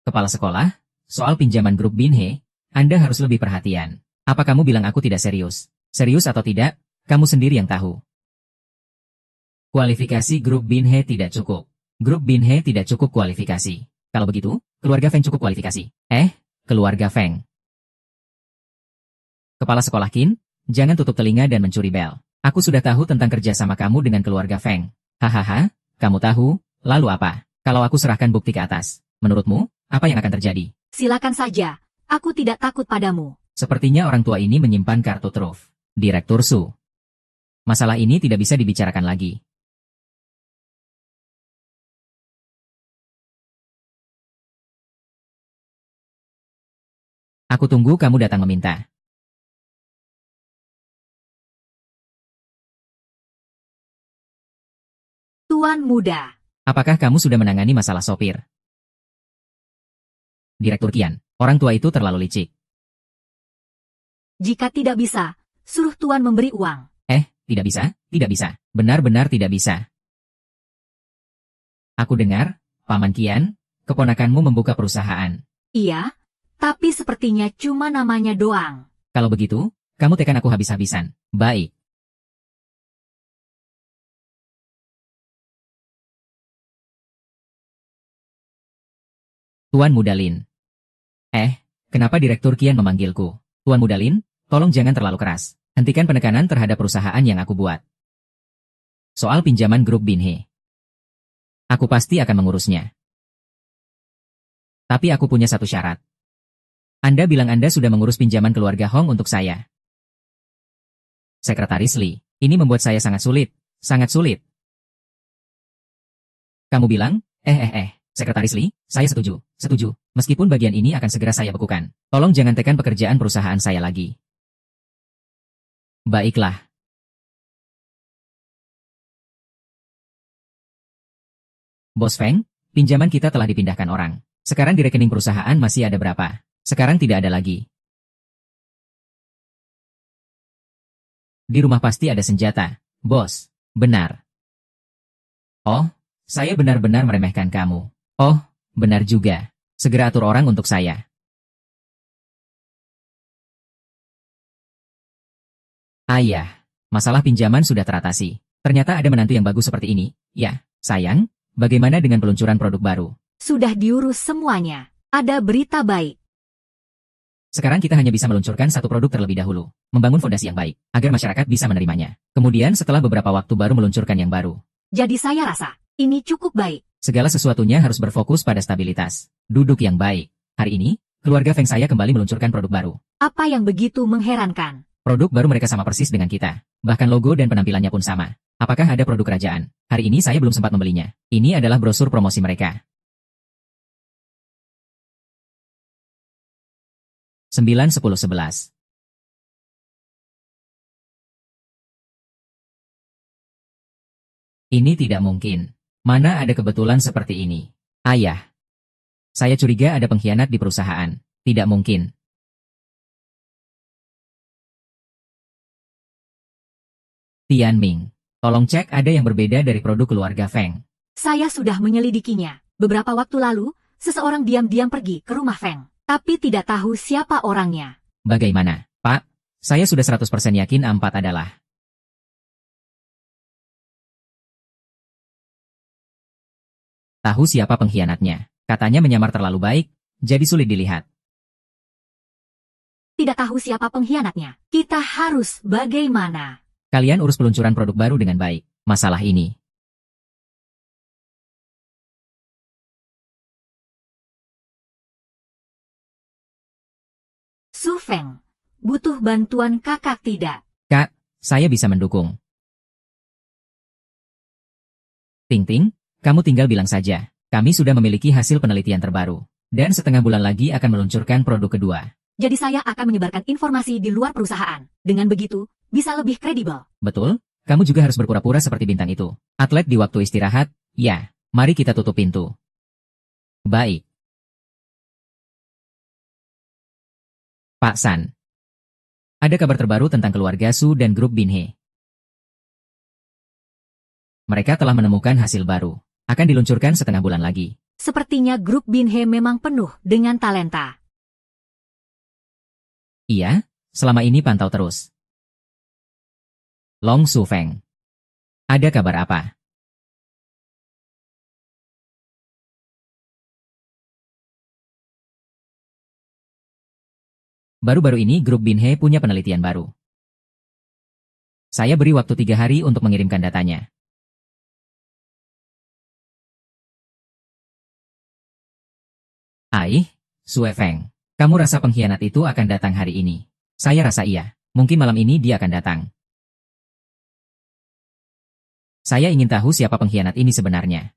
Kepala sekolah, soal pinjaman grup Binhe, Anda harus lebih perhatian. Apa kamu bilang aku tidak serius? Serius atau tidak, kamu sendiri yang tahu. Kualifikasi grup Binhe tidak cukup. Grup Binhe tidak cukup kualifikasi. Kalau begitu, keluarga Feng cukup kualifikasi. Keluarga Feng. Kepala sekolah Qin, jangan tutup telinga dan mencuri bel. Aku sudah tahu tentang kerjasama kamu dengan keluarga Feng. Hahaha, kamu tahu, lalu apa? Kalau aku serahkan bukti ke atas, menurutmu, apa yang akan terjadi? Silakan saja, aku tidak takut padamu. Sepertinya orang tua ini menyimpan kartu truf. Direktur Su. Masalah ini tidak bisa dibicarakan lagi. Aku tunggu kamu datang meminta. Tuan muda, Apakah kamu sudah menangani masalah sopir? Direktur Qian, orang tua itu terlalu licik. jika tidak bisa, suruh tuan memberi uang. Tidak bisa, tidak bisa. Benar-benar tidak bisa. Aku dengar, Paman Qian, keponakanmu membuka perusahaan. Iya, tapi sepertinya cuma namanya doang. Kalau begitu, kamu tekan aku habis-habisan. Baik. Tuan Muda Lin. Kenapa Direktur Qian memanggilku? Tuan Muda Lin, tolong jangan terlalu keras. Hentikan penekanan terhadap perusahaan yang aku buat. Soal pinjaman grup Binhe. Aku pasti akan mengurusnya. Tapi aku punya satu syarat. Anda bilang Anda sudah mengurus pinjaman keluarga Hong untuk saya. Sekretaris Li, ini membuat saya sangat sulit. Sangat sulit. Kamu bilang, Sekretaris Li, saya setuju. Setuju. Meskipun bagian ini akan segera saya bekukan. Tolong jangan tekan pekerjaan perusahaan saya lagi. Baiklah. Bos Feng, pinjaman kita telah dipindahkan orang. Sekarang di rekening perusahaan masih ada berapa? Sekarang tidak ada lagi. Di rumah pasti ada senjata. Bos, benar. Oh, saya benar-benar meremehkan kamu. Oh, benar juga. Segera atur orang untuk saya. Ayah, masalah pinjaman sudah teratasi. Ternyata ada menantu yang bagus seperti ini. Ya, sayang, bagaimana dengan peluncuran produk baru? Sudah diurus semuanya. Ada berita baik. Sekarang kita hanya bisa meluncurkan satu produk terlebih dahulu, membangun fondasi yang baik, agar masyarakat bisa menerimanya. Kemudian setelah beberapa waktu baru meluncurkan yang baru. Jadi saya rasa, ini cukup baik. Segala sesuatunya harus berfokus pada stabilitas. Duduk yang baik. Hari ini, keluarga Feng saya kembali meluncurkan produk baru. Apa yang begitu mengherankan? Produk baru mereka sama persis dengan kita. Bahkan logo dan penampilannya pun sama. Apakah ada produk kerajaan? Hari ini saya belum sempat membelinya. Ini adalah brosur promosi mereka. 9-10-11. Ini tidak mungkin. Mana ada kebetulan seperti ini? Ayah. Saya curiga ada pengkhianat di perusahaan. Tidak mungkin. Tianming, tolong cek ada yang berbeda dari produk keluarga Feng. Saya sudah menyelidikinya. Beberapa waktu lalu, seseorang diam-diam pergi ke rumah Feng. Tapi tidak tahu siapa orangnya. Bagaimana, Pak? Saya sudah 100% yakin A4 adalah. Tahu siapa pengkhianatnya. Katanya menyamar terlalu baik, jadi sulit dilihat. Tidak tahu siapa pengkhianatnya. Kita harus bagaimana? Kalian urus peluncuran produk baru dengan baik. Masalah ini. Su Feng, butuh bantuan kakak tidak? Kak, saya bisa mendukung. Ting Ting, kamu tinggal bilang saja. Kami sudah memiliki hasil penelitian terbaru. Dan setengah bulan lagi akan meluncurkan produk kedua. Jadi saya akan menyebarkan informasi di luar perusahaan. Dengan begitu, bisa lebih kredibel. Betul, kamu juga harus berpura-pura seperti bintang itu. Atlet di waktu istirahat, ya, mari kita tutup pintu. Baik. Pak San. Ada kabar terbaru tentang keluarga Su dan grup Binhe. Mereka telah menemukan hasil baru. Akan diluncurkan setengah bulan lagi. Sepertinya grup Binhe memang penuh dengan talenta. Iya, selama ini pantau terus. Long Su Feng. Ada kabar apa? Baru-baru ini grup Binhe punya penelitian baru. Saya beri waktu 3 hari untuk mengirimkan datanya. Aih, Sue Feng. Kamu rasa pengkhianat itu akan datang hari ini? Saya rasa iya. Mungkin malam ini dia akan datang. Saya ingin tahu siapa pengkhianat ini sebenarnya.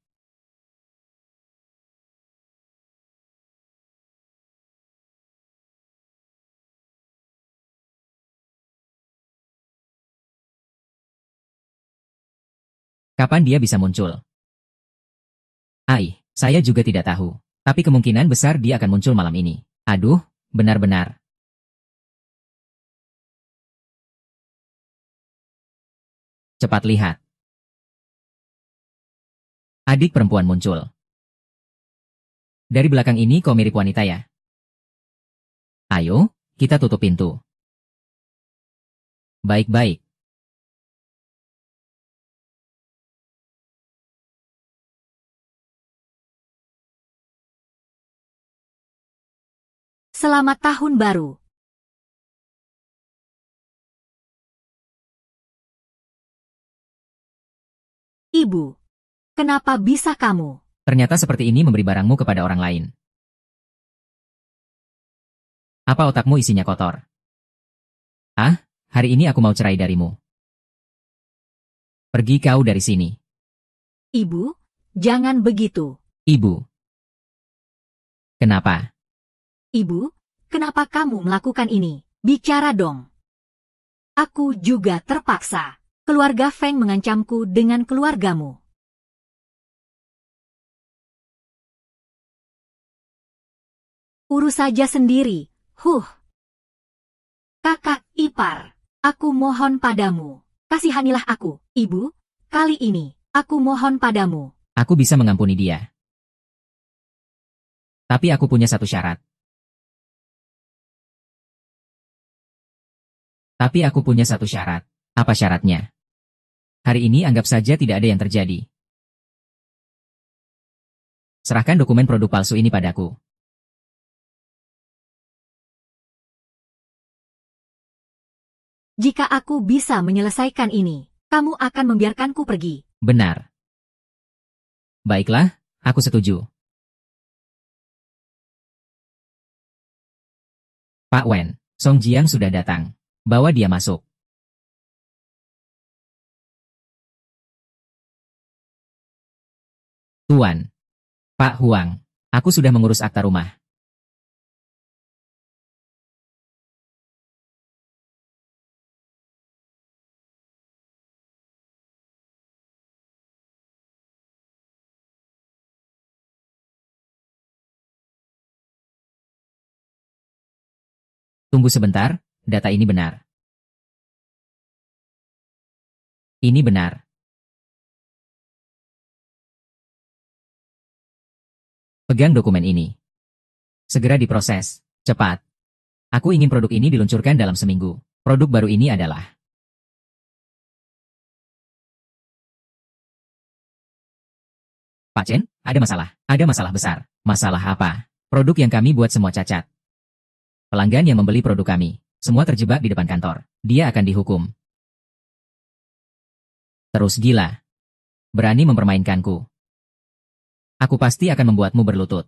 Kapan dia bisa muncul? Saya juga tidak tahu. Tapi kemungkinan besar dia akan muncul malam ini. Aduh, benar-benar. Cepat lihat. Adik perempuan muncul. Dari belakang ini kau mirip wanita ya? Ayo, kita tutup pintu. Baik-baik. Selamat Tahun Baru. Ibu, kenapa bisa kamu? Ternyata seperti ini memberi barangmu kepada orang lain. Apa otakmu isinya kotor? Ah, hari ini aku mau cerai darimu. Pergi kau dari sini. Ibu, jangan begitu. Ibu. Kenapa? Ibu, kenapa kamu melakukan ini? Bicara dong. Aku juga terpaksa. Keluarga Feng mengancamku dengan keluargamu. Urus saja sendiri. Kakak ipar, aku mohon padamu. Kasihanilah aku, Ibu. Kali ini, aku mohon padamu. Aku bisa mengampuni dia. Tapi aku punya satu syarat. Apa syaratnya? Hari ini anggap saja tidak ada yang terjadi. Serahkan dokumen produk palsu ini padaku. Jika aku bisa menyelesaikan ini, kamu akan membiarkanku pergi. Benar. Baiklah, aku setuju. Pak Wen, Song Jiang sudah datang. Bawa dia masuk. Tuan. Pak Huang, aku sudah mengurus akta rumah. Tunggu sebentar, data ini benar. Ini benar. Pegang dokumen ini. Segera diproses. Cepat. Aku ingin produk ini diluncurkan dalam seminggu. Produk baru ini adalah... Pak Chen, ada masalah. Ada masalah besar. Masalah apa? Produk yang kami buat semua cacat. Pelanggan yang membeli produk kami, semua terjebak di depan kantor. Dia akan dihukum. Terus gila. Berani mempermainkanku. Aku pasti akan membuatmu berlutut.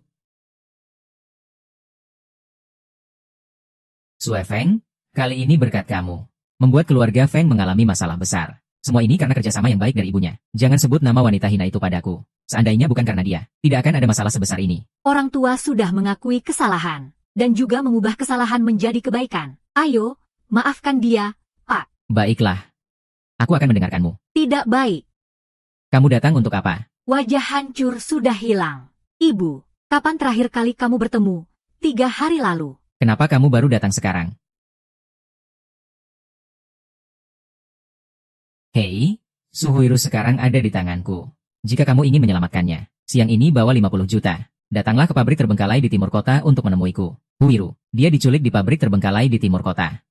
Sue Feng, kali ini berkat kamu. Membuat keluarga Feng mengalami masalah besar. Semua ini karena kerjasama yang baik dari ibunya. Jangan sebut nama wanita hina itu padaku. Seandainya bukan karena dia, tidak akan ada masalah sebesar ini. Orang tua sudah mengakui kesalahan, dan juga mengubah kesalahan menjadi kebaikan. Ayo, maafkan dia, Pak. Baiklah. Aku akan mendengarkanmu. Tidak baik. Kamu datang untuk apa? Wajah hancur sudah hilang. Ibu, kapan terakhir kali kamu bertemu? 3 hari lalu. Kenapa kamu baru datang sekarang? Hei, Suhuiru sekarang ada di tanganku. Jika kamu ingin menyelamatkannya, siang ini bawa 50 juta. Datanglah ke pabrik terbengkalai di timur kota untuk menemuiku. Huiru, dia diculik di pabrik terbengkalai di timur kota.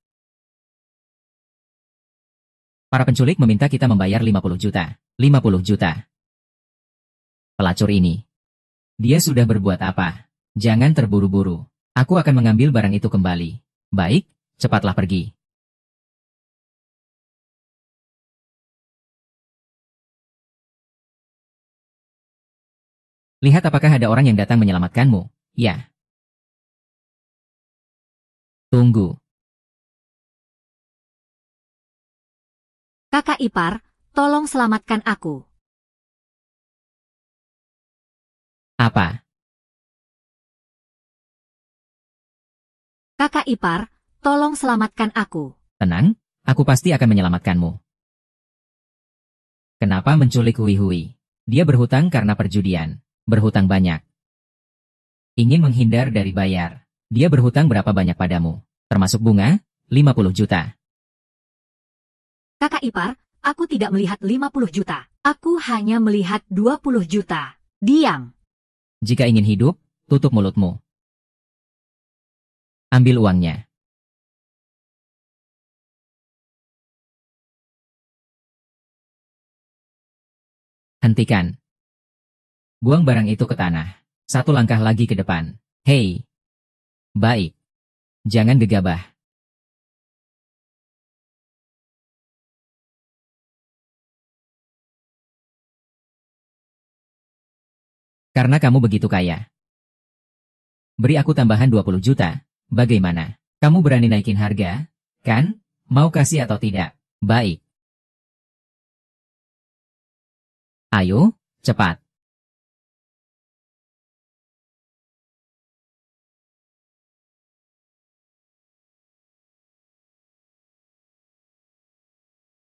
Para penculik meminta kita membayar 50 juta. 50 juta. Pelacur ini. Dia sudah berbuat apa? Jangan terburu-buru. Aku akan mengambil barang itu kembali. Baik, cepatlah pergi. Lihat apakah ada orang yang datang menyelamatkanmu. Ya. Tunggu. Kakak ipar, tolong selamatkan aku. Apa? Kakak ipar, tolong selamatkan aku. Tenang, aku pasti akan menyelamatkanmu. Kenapa menculik Hui-Hui? Dia berhutang karena perjudian. Berhutang banyak. Ingin menghindar dari bayar. Dia berhutang berapa banyak padamu? Termasuk bunga? 50 juta. Kakak ipar, aku tidak melihat 50 juta. Aku hanya melihat 20 juta. Diam. Jika ingin hidup, tutup mulutmu. Ambil uangnya. Hentikan. Buang barang itu ke tanah. Satu langkah lagi ke depan. Hei. Baik. Jangan gegabah. Karena kamu begitu kaya. Beri aku tambahan 20 juta. Bagaimana? Kamu berani naikin harga? Kan? Mau kasih atau tidak? Baik. Ayo, cepat.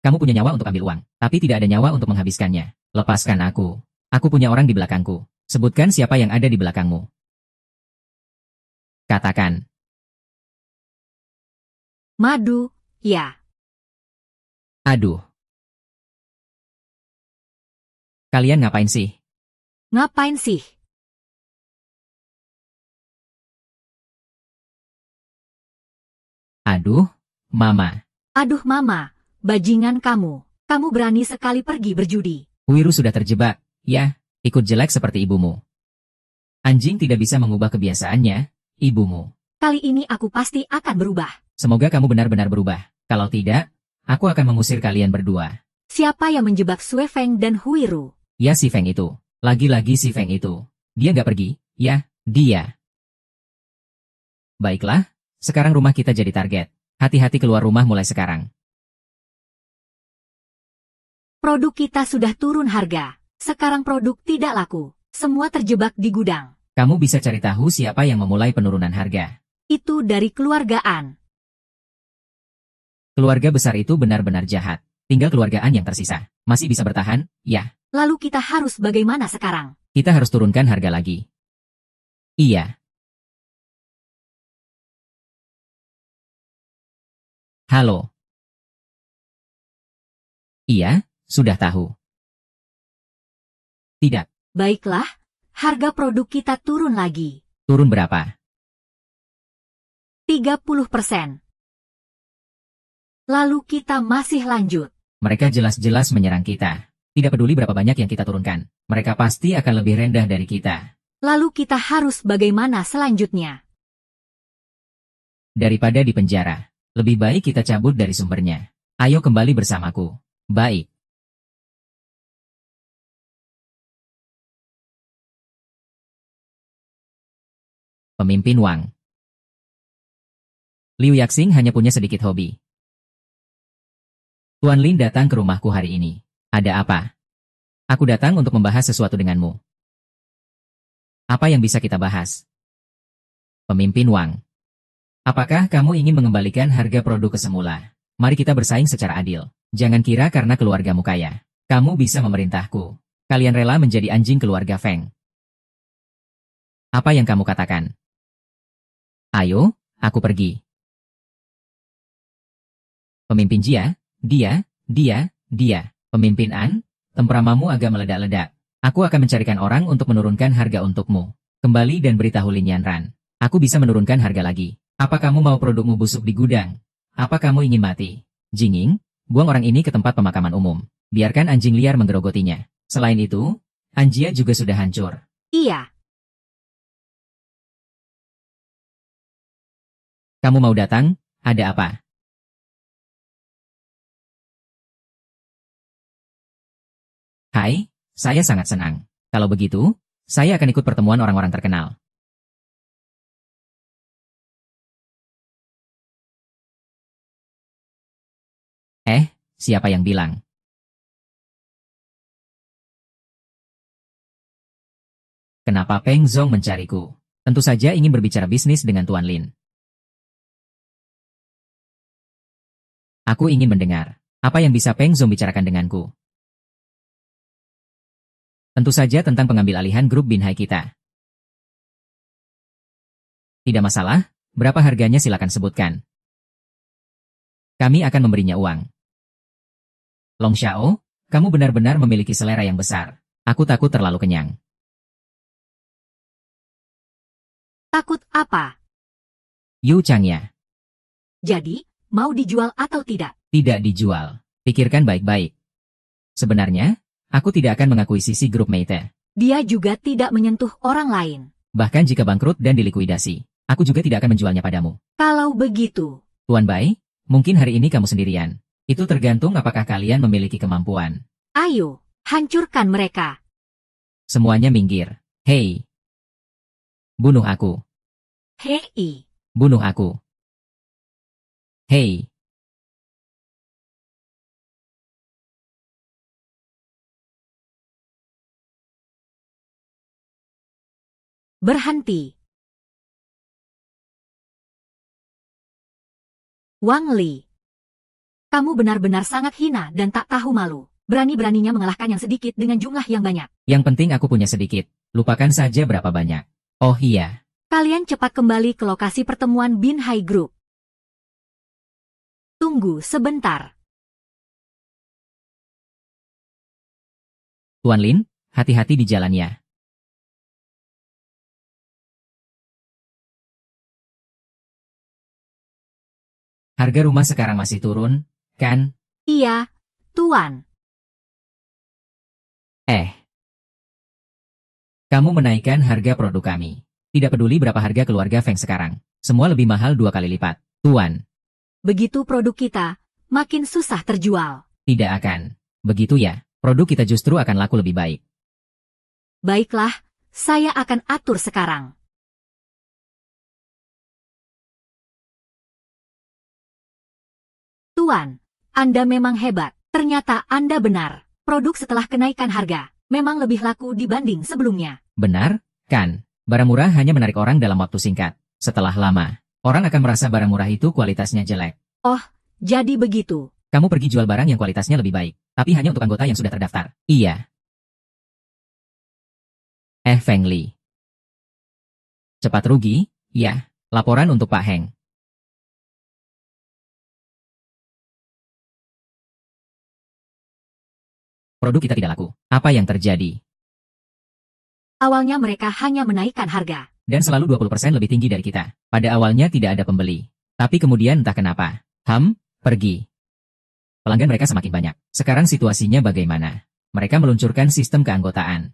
Kamu punya nyawa untuk ambil uang, tapi tidak ada nyawa untuk menghabiskannya. Lepaskan aku. Aku punya orang di belakangku. Sebutkan siapa yang ada di belakangmu. Katakan. Madu, ya. Aduh. Kalian ngapain sih? Ngapain sih? Aduh, Mama. Aduh mama, bajingan kamu. Kamu berani sekali pergi berjudi. Wiru sudah terjebak. Ya, ikut jelek seperti ibumu. Anjing tidak bisa mengubah kebiasaannya, ibumu. Kali ini aku pasti akan berubah. Semoga kamu benar-benar berubah. Kalau tidak, aku akan mengusir kalian berdua. Siapa yang menjebak Sue Feng dan Huiru? Ya si Feng itu. Lagi-lagi si Feng itu. Dia nggak pergi. Ya, dia. Baiklah, sekarang rumah kita jadi target. Hati-hati keluar rumah mulai sekarang. Produk kita sudah turun harga. Sekarang produk tidak laku. Semua terjebak di gudang. Kamu bisa cari tahu siapa yang memulai penurunan harga. Itu dari keluargaan. Keluarga besar itu benar-benar jahat. Tinggal keluargaan yang tersisa. Masih bisa bertahan? Ya. Lalu kita harus bagaimana sekarang? Kita harus turunkan harga lagi. Iya. Halo. Iya, sudah tahu. Tidak. Baiklah, harga produk kita turun lagi. Turun berapa? 30%. Lalu kita masih lanjut. Mereka jelas-jelas menyerang kita. Tidak peduli berapa banyak yang kita turunkan. Mereka pasti akan lebih rendah dari kita. Lalu kita harus bagaimana selanjutnya? Daripada di penjara, lebih baik kita cabut dari sumbernya. Ayo kembali bersamaku. Baik. Pemimpin Wang. Liu Yaxing hanya punya sedikit hobi. Tuan Lin datang ke rumahku hari ini. Ada apa? Aku datang untuk membahas sesuatu denganmu. Apa yang bisa kita bahas? Pemimpin Wang. Apakah kamu ingin mengembalikan harga produk ke semula? Mari kita bersaing secara adil. Jangan kira karena keluargamu kaya, kamu bisa memerintahku. Kalian rela menjadi anjing keluarga Feng. Apa yang kamu katakan? Ayo, aku pergi. Pemimpin Jia, dia. Pemimpin An, temperamamu agak meledak-ledak. Aku akan mencarikan orang untuk menurunkan harga untukmu. Kembali dan beritahu Lin Yanran. Aku bisa menurunkan harga lagi. Apa kamu mau produkmu busuk di gudang? Apa kamu ingin mati? Jinging, buang orang ini ke tempat pemakaman umum. Biarkan anjing liar menggerogotinya. Selain itu, Anjia juga sudah hancur. Iya. Kamu mau datang? Ada apa? Hai, saya sangat senang. Kalau begitu, saya akan ikut pertemuan orang-orang terkenal. Siapa yang bilang? Kenapa Peng Zong mencariku? Tentu saja ingin berbicara bisnis dengan Tuan Lin. Aku ingin mendengar. Apa yang bisa Peng Zong bicarakan denganku? Tentu saja tentang pengambil alihan grup Binhai kita. Tidak masalah, berapa harganya silakan sebutkan. Kami akan memberinya uang. Long Xiao, kamu benar-benar memiliki selera yang besar. Aku takut terlalu kenyang. Takut apa? Yu Changya, Jadi, mau dijual atau tidak? tidak dijual. Pikirkan baik-baik. Sebenarnya, aku tidak akan mengakuisisi grup Meite. Dia juga tidak menyentuh orang lain. Bahkan jika bangkrut dan dilikuidasi, aku juga tidak akan menjualnya padamu. Kalau begitu, Tuan Bai, mungkin hari ini kamu sendirian. Itu tergantung apakah kalian memiliki kemampuan. ayo, hancurkan mereka. Semuanya minggir. Hei. Bunuh aku. Hei, Bunuh aku. Hei. berhenti. Wang Li, kamu benar-benar sangat hina dan tak tahu malu. Berani-beraninya mengalahkan yang sedikit dengan jumlah yang banyak. Yang penting aku punya sedikit. Lupakan saja berapa banyak. Oh iya. Kalian cepat kembali ke lokasi pertemuan Binhai Group. Tunggu sebentar. Tuan Lin, hati-hati di jalannya. Harga rumah sekarang masih turun, kan? Iya, Tuan. Kamu menaikkan harga produk kami. Tidak peduli berapa harga keluarga Feng sekarang. Semua lebih mahal 2 kali lipat. Tuan, Begitu produk kita, makin susah terjual. tidak akan. Begitu ya, produk kita justru akan laku lebih baik. Baiklah, saya akan atur sekarang. Tuan, Anda memang hebat. Ternyata Anda benar. Produk setelah kenaikan harga memang lebih laku dibanding sebelumnya. Benar, kan? Barang murah hanya menarik orang dalam waktu singkat. Setelah lama, orang akan merasa barang murah itu kualitasnya jelek. Oh, jadi begitu. Kamu pergi jual barang yang kualitasnya lebih baik, tapi hanya untuk anggota yang sudah terdaftar. Iya. Feng Li. Cepat rugi? Ya. Laporan untuk Pak Heng. Produk kita tidak laku. Apa yang terjadi? Awalnya mereka hanya menaikkan harga. Dan selalu 20% lebih tinggi dari kita. Pada awalnya tidak ada pembeli. Tapi kemudian entah kenapa. Pergi. Pelanggan mereka semakin banyak. Sekarang situasinya bagaimana? Mereka meluncurkan sistem keanggotaan.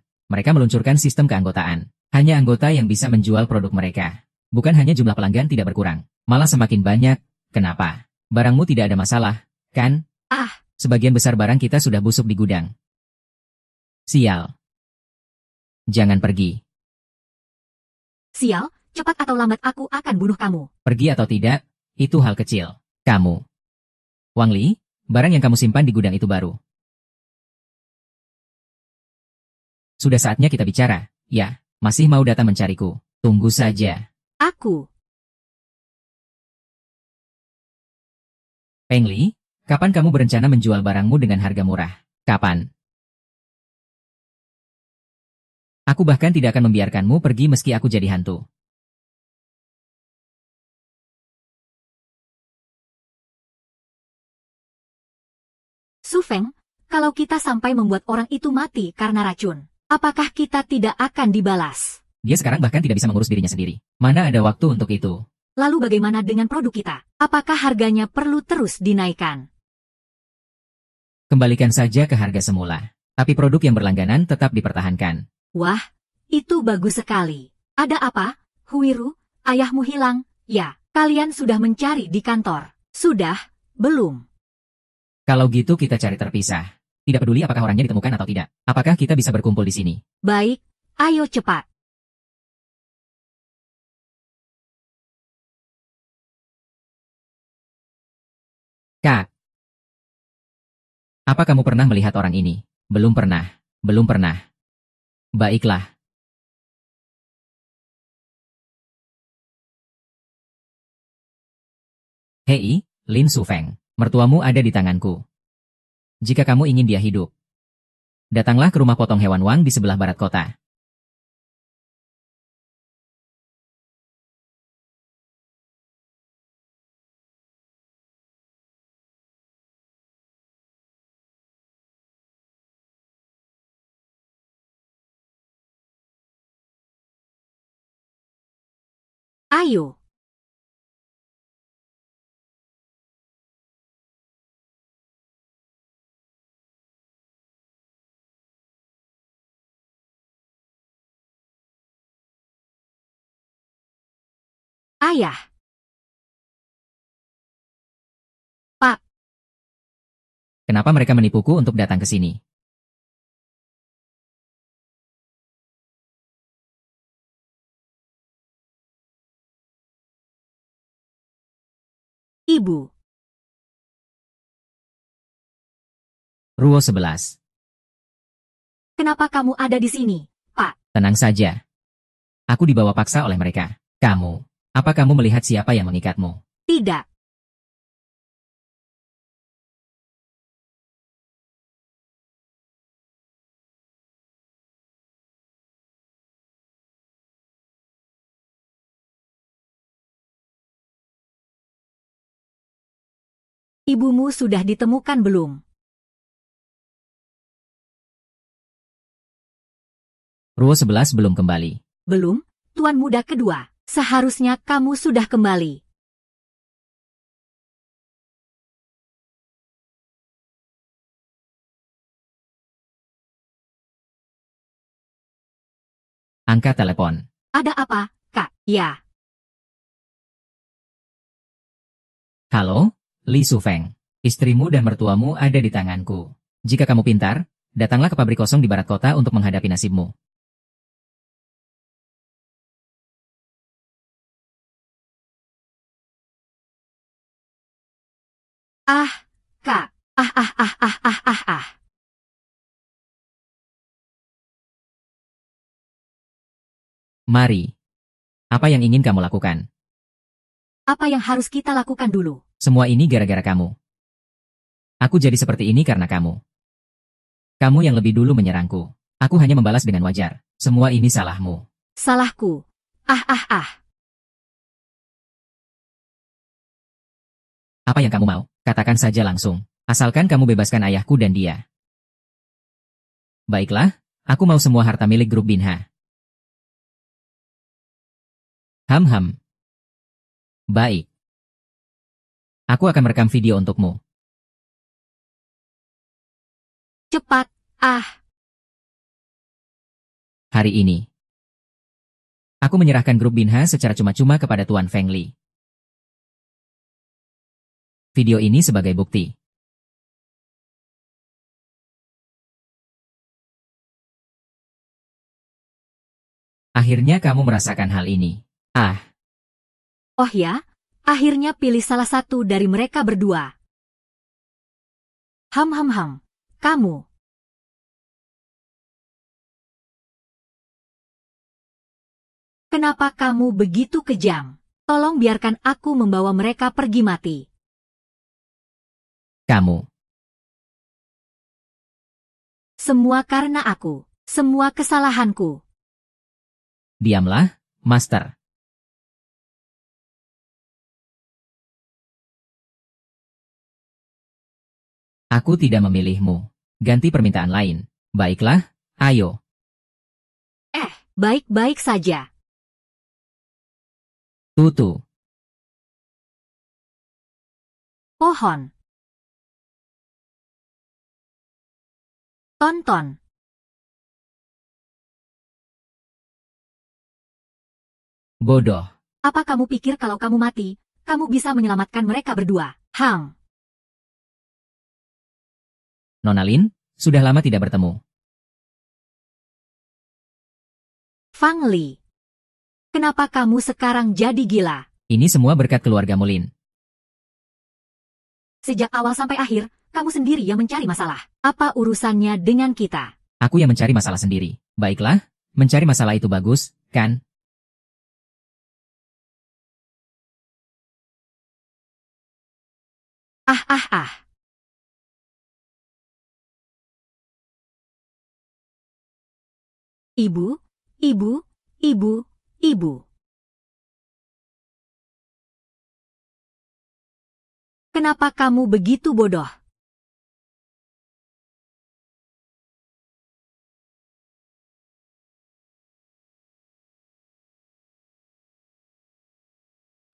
Hanya anggota yang bisa menjual produk mereka. Bukan hanya jumlah pelanggan tidak berkurang. Malah semakin banyak. Kenapa? Barangmu tidak ada masalah, kan? Sebagian besar barang kita sudah busuk di gudang. Sial. Jangan pergi. Sial, cepat atau lambat aku akan bunuh kamu. Pergi atau tidak, itu hal kecil. Kamu. Wang Li, barang yang kamu simpan di gudang itu baru. Sudah saatnya kita bicara. Ya, masih mau datang mencariku. Tunggu saja. Aku. Peng Li, kapan kamu berencana menjual barangmu dengan harga murah? Kapan? Aku bahkan tidak akan membiarkanmu pergi meski aku jadi hantu. Su Feng, kalau kita sampai membuat orang itu mati karena racun, apakah kita tidak akan dibalas? Dia sekarang bahkan tidak bisa mengurus dirinya sendiri. Mana ada waktu untuk itu? Lalu bagaimana dengan produk kita? Apakah harganya perlu terus dinaikkan? Kembalikan saja ke harga semula. Tapi produk yang berlangganan tetap dipertahankan. Wah, itu bagus sekali. Ada apa, Huiru? Ayahmu hilang? Ya, kalian sudah mencari di kantor. Sudah, belum? Kalau gitu kita cari terpisah. Tidak peduli apakah orangnya ditemukan atau tidak. Apakah kita bisa berkumpul di sini? Baik, ayo cepat. Kak. Apa kamu pernah melihat orang ini? Belum pernah. Belum pernah. Baiklah. Hei, Lin Sufeng. Mertuamu ada di tanganku. Jika kamu ingin dia hidup, datanglah ke rumah potong hewan Wang di sebelah barat kota. Ayo. Ayah. Pak. Kenapa mereka menipuku untuk datang ke sini? Ibu. Ruo 11. Kenapa kamu ada di sini, Pak? Tenang saja. Aku dibawa paksa oleh mereka. Kamu. Apa kamu melihat siapa yang mengikatmu? Tidak. Ibumu sudah ditemukan belum? Ruo 11 belum kembali. Belum, Tuan Muda kedua. Seharusnya kamu sudah kembali. Angkat telepon. Ada apa, Kak? Ya. Halo, Li Sufeng. Istrimu dan mertuamu ada di tanganku. Jika kamu pintar, datanglah ke pabrik kosong di barat kota untuk menghadapi nasibmu. Ah, Kak. Ah. Mari. Apa yang ingin kamu lakukan? Apa yang harus kita lakukan dulu? Semua ini gara-gara kamu. Aku jadi seperti ini karena kamu. Kamu yang lebih dulu menyerangku. Aku hanya membalas dengan wajar. Semua ini salahmu. Salahku. Ah. Apa yang kamu mau? Katakan saja langsung. Asalkan kamu bebaskan ayahku dan dia. Baiklah, aku mau semua harta milik grup Binha. Ham. Baik. Aku akan merekam video untukmu. Cepat. Ah. Hari ini, aku menyerahkan grup Binha secara cuma-cuma kepada Tuan Feng Li. Video ini sebagai bukti. Akhirnya kamu merasakan hal ini. Ah, Oh ya, akhirnya pilih salah satu dari mereka berdua. Ham. Kamu. Kenapa kamu begitu kejam? Tolong biarkan aku membawa mereka pergi mati. kamu. Semua karena aku. Semua kesalahanku. Diamlah, Master. Aku tidak memilihmu. Ganti permintaan lain. Baiklah, ayo. Baik-baik saja. Tutu. Pohon. Tonton. Bodoh. Apa kamu pikir kalau kamu mati, kamu bisa menyelamatkan mereka berdua? Hang. Nona Lin, sudah lama tidak bertemu. Fang Li. Kenapa kamu sekarang jadi gila? Ini semua berkat keluargamu Lin. Sejak awal sampai akhir, kamu sendiri yang mencari masalah. Apa urusannya dengan kita? Aku yang mencari masalah sendiri. Baiklah, mencari masalah itu bagus, kan? Ah ah ah. Ibu, ibu, ibu, ibu. Kenapa kamu begitu bodoh?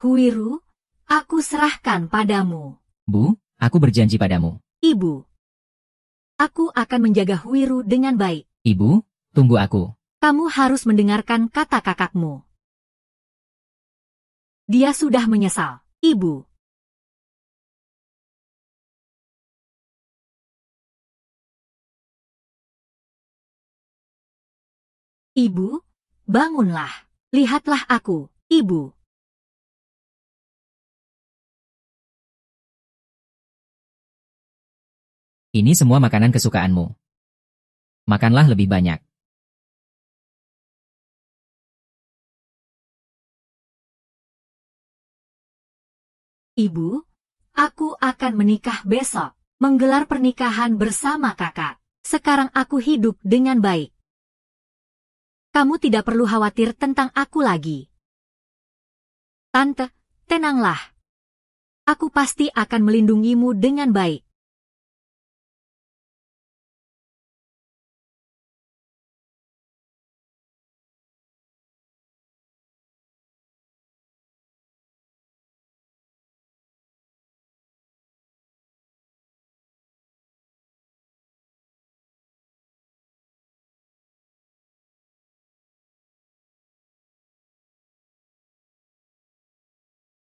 Huiru, aku serahkan padamu. Bu, aku berjanji padamu. Ibu. Aku akan menjaga Huiru dengan baik. Ibu, tunggu aku. Kamu harus mendengarkan kata kakakmu. Dia sudah menyesal. Ibu. Ibu, bangunlah. Lihatlah aku, Ibu. Ini semua makanan kesukaanmu. Makanlah lebih banyak. Ibu, aku akan menikah besok. Menggelar pernikahan bersama kakak. Sekarang aku hidup dengan baik. Kamu tidak perlu khawatir tentang aku lagi. Tante, tenanglah. Aku pasti akan melindungimu dengan baik.